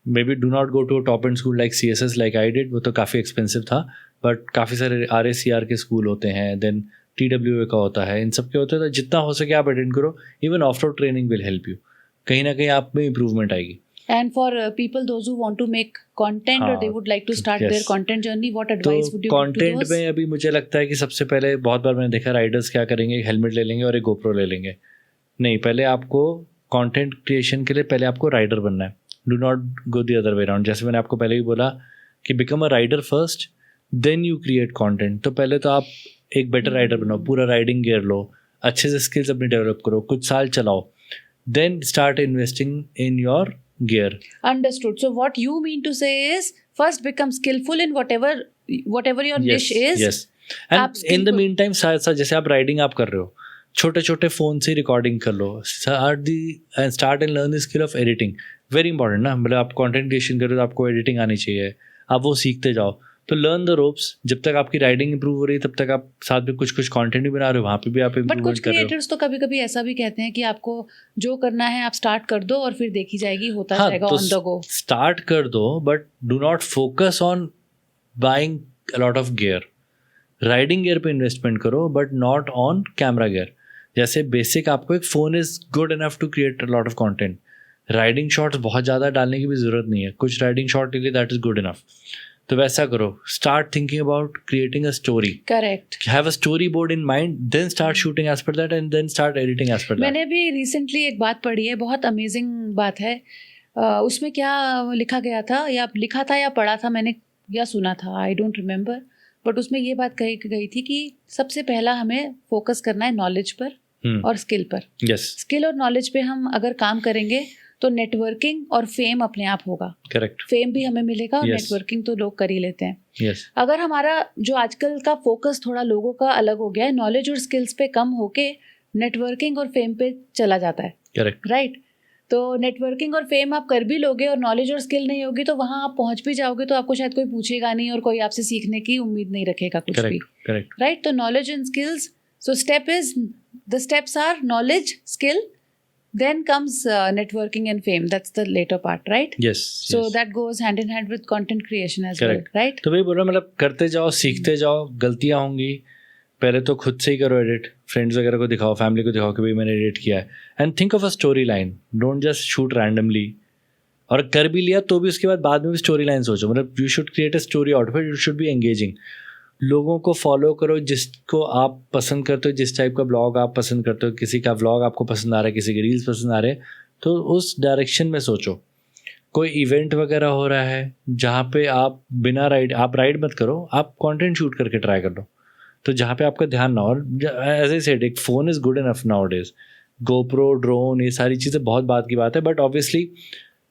Maybe do not go to a top end school like CSS like I did. वो तो काफ़ी एक्सपेंसिव था, बट काफ़ी सारे RACR के स्कूल होते हैं, देन TWA का होता है, इन सब के होते हैं. तो जितना हो सके आप अटेंड करो. Even of road training will help you. कहीं ना कहीं आप में इंप्रूवमेंट आएगी. And for people, those who want to make content or they हाँ, would like to start yes. their content journey, what advice would तो you give to content those? में अभी मुझे लगता है कि सबसे पहले, बहुत बार मैंने देखा राइडर्स क्या करेंगे, एक हेलमेट ले लेंगे और एक GoPro ले लेंगे. नहीं, पहले आपको कंटेंट क्रिएशन के लिए पहले आपको राइडर बनना है. Do not go the other way around. जैसे मैंने आपको पहले भी बोला कि become a rider first, then you create content. तो पहले तो आप एक बेटर राइडर बनाओ, पूरा राइडिंग गियर लो, अच्छे से स्किल्स अपनी डेवलप करो, कुछ साल चलाओ, then start investing in your gear. Understood. So what you mean to say is, first become skillful in whatever your niche is. Yes. And आप in the skillful- meantime, साथ साथ जैसे आप राइडिंग आप कर रहे हो, छोटे छोटे फ़ोन से रिकॉर्डिंग कर लो. Start and learn the skill of editing. Very important ना. मतलब आप कंटेंट क्रिएशन कर रहे हो तो आपको एडिटिंग आनी चाहिए. आप वो सीखते जाओ. तो लर्न द रोप्स. जब तक आपकी राइडिंग इंप्रूव हो रही है तब तक आप साथ में कुछ कुछ कंटेंट भी बना रहे हो, वहाँ पे भी आप बट कुछ इम्प्रूवमेंट कर रहे हो. क्रिएटर्स तो कभी कभी ऐसा भी कहते हैं कि आपको जो करना है आप स्टार्ट कर दो और फिर देखी जाएगी, होता हाँ, जाएगा तो ऑन द गो. स्टार्ट कर दो, but do not focus on buying a lot of gear. Riding gear पे इन्वेस्टमेंट करो, but not on camera gear. जैसे बेसिक आपको एक phone is good enough to create a lot of content. Riding shots बहुत ज़्यादा डालने की भी ज़रूरत नहीं है. कुछ राइडिंग शॉट के लिए दैट इज़ गुड इनफ. तो वैसा करो. Start thinking about creating a story. Correct. Have a story board in mind, then start shooting as per that and then start editing as per that. मैंने भी recently एक बात पढ़ी है, बहुत अमेजिंग बात है. उसमें क्या लिखा गया था, या लिखा था या पढ़ा था मैंने, या सुना था, आई डोंट रिमेम्बर. बट उसमें ये बात कही गई थी कि सबसे पहला हमें फोकस करना है नॉलेज पर और स्किल पर. यस, स्किल और नॉलेज पे हम अगर काम करेंगे तो नेटवर्किंग और फेम अपने आप होगा. करेक्ट. फेम भी हमें मिलेगा और Yes. नेटवर्किंग तो लोग कर ही लेते हैं. यस. अगर हमारा जो आजकल का फोकस थोड़ा लोगों का अलग हो गया है, नॉलेज और स्किल्स पे कम होके नेटवर्किंग और फेम पे चला जाता है, करेक्ट. राइट? तो नेटवर्किंग और फेम आप कर भी लोगे और नॉलेज और स्किल नहीं होगी तो वहाँ आप पहुँच भी जाओगे तो आपको शायद कोई पूछेगा नहीं और कोई आपसे सीखने की उम्मीद नहीं रखेगा कुछ भी. Correct. Right? तो knowledge and skills. So the steps are knowledge, skill, then comes networking and fame. That's the later part, right? Yes. So that goes hand in hand with content creation as Correct. well, right? तो वही बोल रहा हूँ, मतलब करते जाओ, सीखते जाओ, गलतियाँ होंगी, पहले तो खुद से ही करो एडिट, फ्रेंड्स वगैरह को दिखाओ, फैमिली को दिखाओ कि भाई मैंने एडिट किया है, and think of a story line, don't just shoot randomly. और कर भी लिया तो भी उसके बाद में भी स्टोरी लाइन सोचो, मतलब you should create a story out of it, you should be engaging. लोगों को फॉलो करो जिसको आप पसंद करते हो, जिस टाइप का ब्लॉग आप पसंद करते हो, किसी का ब्लॉग आपको पसंद आ रहा है, किसी के रील्स पसंद आ रहे हैं, तो उस डायरेक्शन में सोचो. कोई इवेंट वगैरह हो रहा है जहाँ पे आप बिना आप राइड मत करो, आप कंटेंट शूट करके ट्राई कर लो, तो जहाँ पे आपका ध्यान ना. और एज आई सेड, एक phone is good enough now days. GoPro, drone, ये सारी चीज़ें बहुत बात की बात है, बट ऑब्वियसली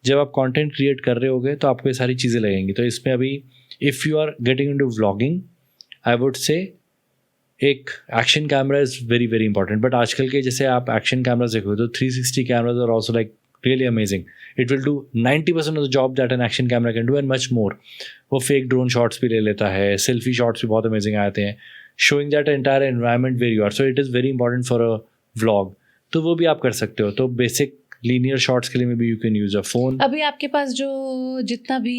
जब आप कंटेंट क्रिएट कर रहे होगे तो आपको ये सारी चीज़ें लगेंगी. तो इसमें अभी if you are getting into vlogging, I would say एक action camera is very very important. But आजकल के जैसे आप एक्शन कैमराज देखो तो 360 cameras are also like really amazing. It will do 90% of the job that an action camera can do and much more. वो fake drone shots भी ले लेता है, selfie shots भी बहुत amazing आते हैं, showing that entire environment where you are. So it is very important for a vlog. तो वो भी आप कर सकते हो. तो basic linear shots के लिए maybe you can use a phone. अभी आपके पास जो जितना भी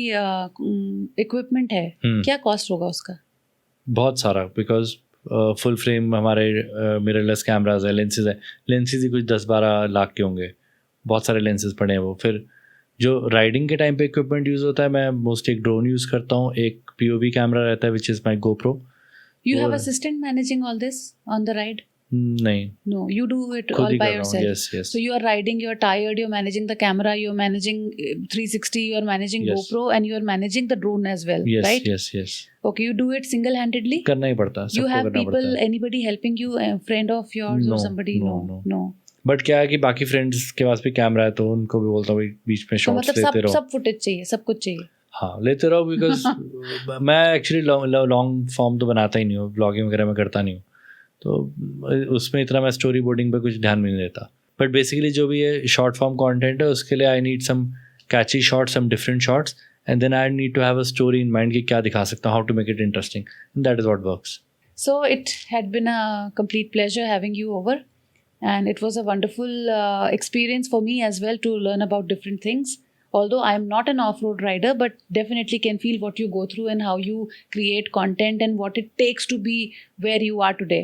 equipment है, क्या cost होगा उसका? बहुत सारा, because full frame हमारे mirrorless cameras है, lenses है, lenses ही कुछ 10-12 लाख के होंगे, बहुत सारे लेंसेज पड़े हैं वो. फिर जो राइडिंग के टाइम पे इक्विपमेंट यूज़ होता है, मैं मोस्टली एक ड्रोन यूज़ करता हूँ, एक POV कैमरा रहता है which is my GoPro. You have assistant managing all this on the ride? नहीं. No, you do it खुद all ही by कर रहा हूँ. yourself. Yes. So you are riding, you are tired, you're managing the camera, you're managing 360, you're managing Yes. GoPro, and you're managing the drone as well, Yes, right? yes. Okay, you do it single-handedly? करना ही पड़ता है, You सबको have करना पड़ता people, है. anybody helping you, a friend of yours or No, somebody? no. But क्या है कि बाकी फ्रेंड्स के पास भी कैमरा है तो उनको भी बोलता हूँ बीच में तो शॉट्स मतलब लेते रहो. सब फुटेज चाहिए, सब कुछ चाहिए. हाँ, लेते रहो, बिकॉज मैं एक्चुअली लॉन्ग फॉर्म तो बनाता ही नहीं हूँ, ब्लॉगिंग वगैरह मैं करता नहीं हूँ, तो उसमें इतना मैं स्टोरी बोर्डिंग पे कुछ ध्यान भी नहीं देता. बट बेसिकली जो भी ये शॉर्ट फॉर्म कंटेंट है उसके लिए I need some catchy shots, some different shots, and then I need to have a story in mind कि क्या दिखा सकता हूँ, how to make it interesting, and that is what works. So it had been a complete pleasure having you over, and it was a wonderful experience for me as well to learn about different things. Although I am not an off-road rider, but definitely can feel what you go through and how you create content and what it takes to be where you are today.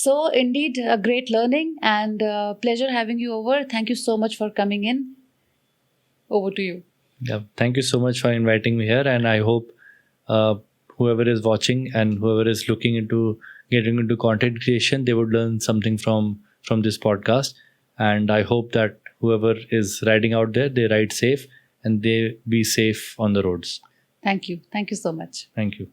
So indeed, a great learning and pleasure having you over. Thank you so much for coming in. Over to you. Yeah, thank you so much for inviting me here, and I hope whoever is watching and whoever is looking into getting into content creation, they would learn something from this podcast. And I hope that whoever is riding out there, they ride safe and they be safe on the roads. Thank you. Thank you so much. Thank you.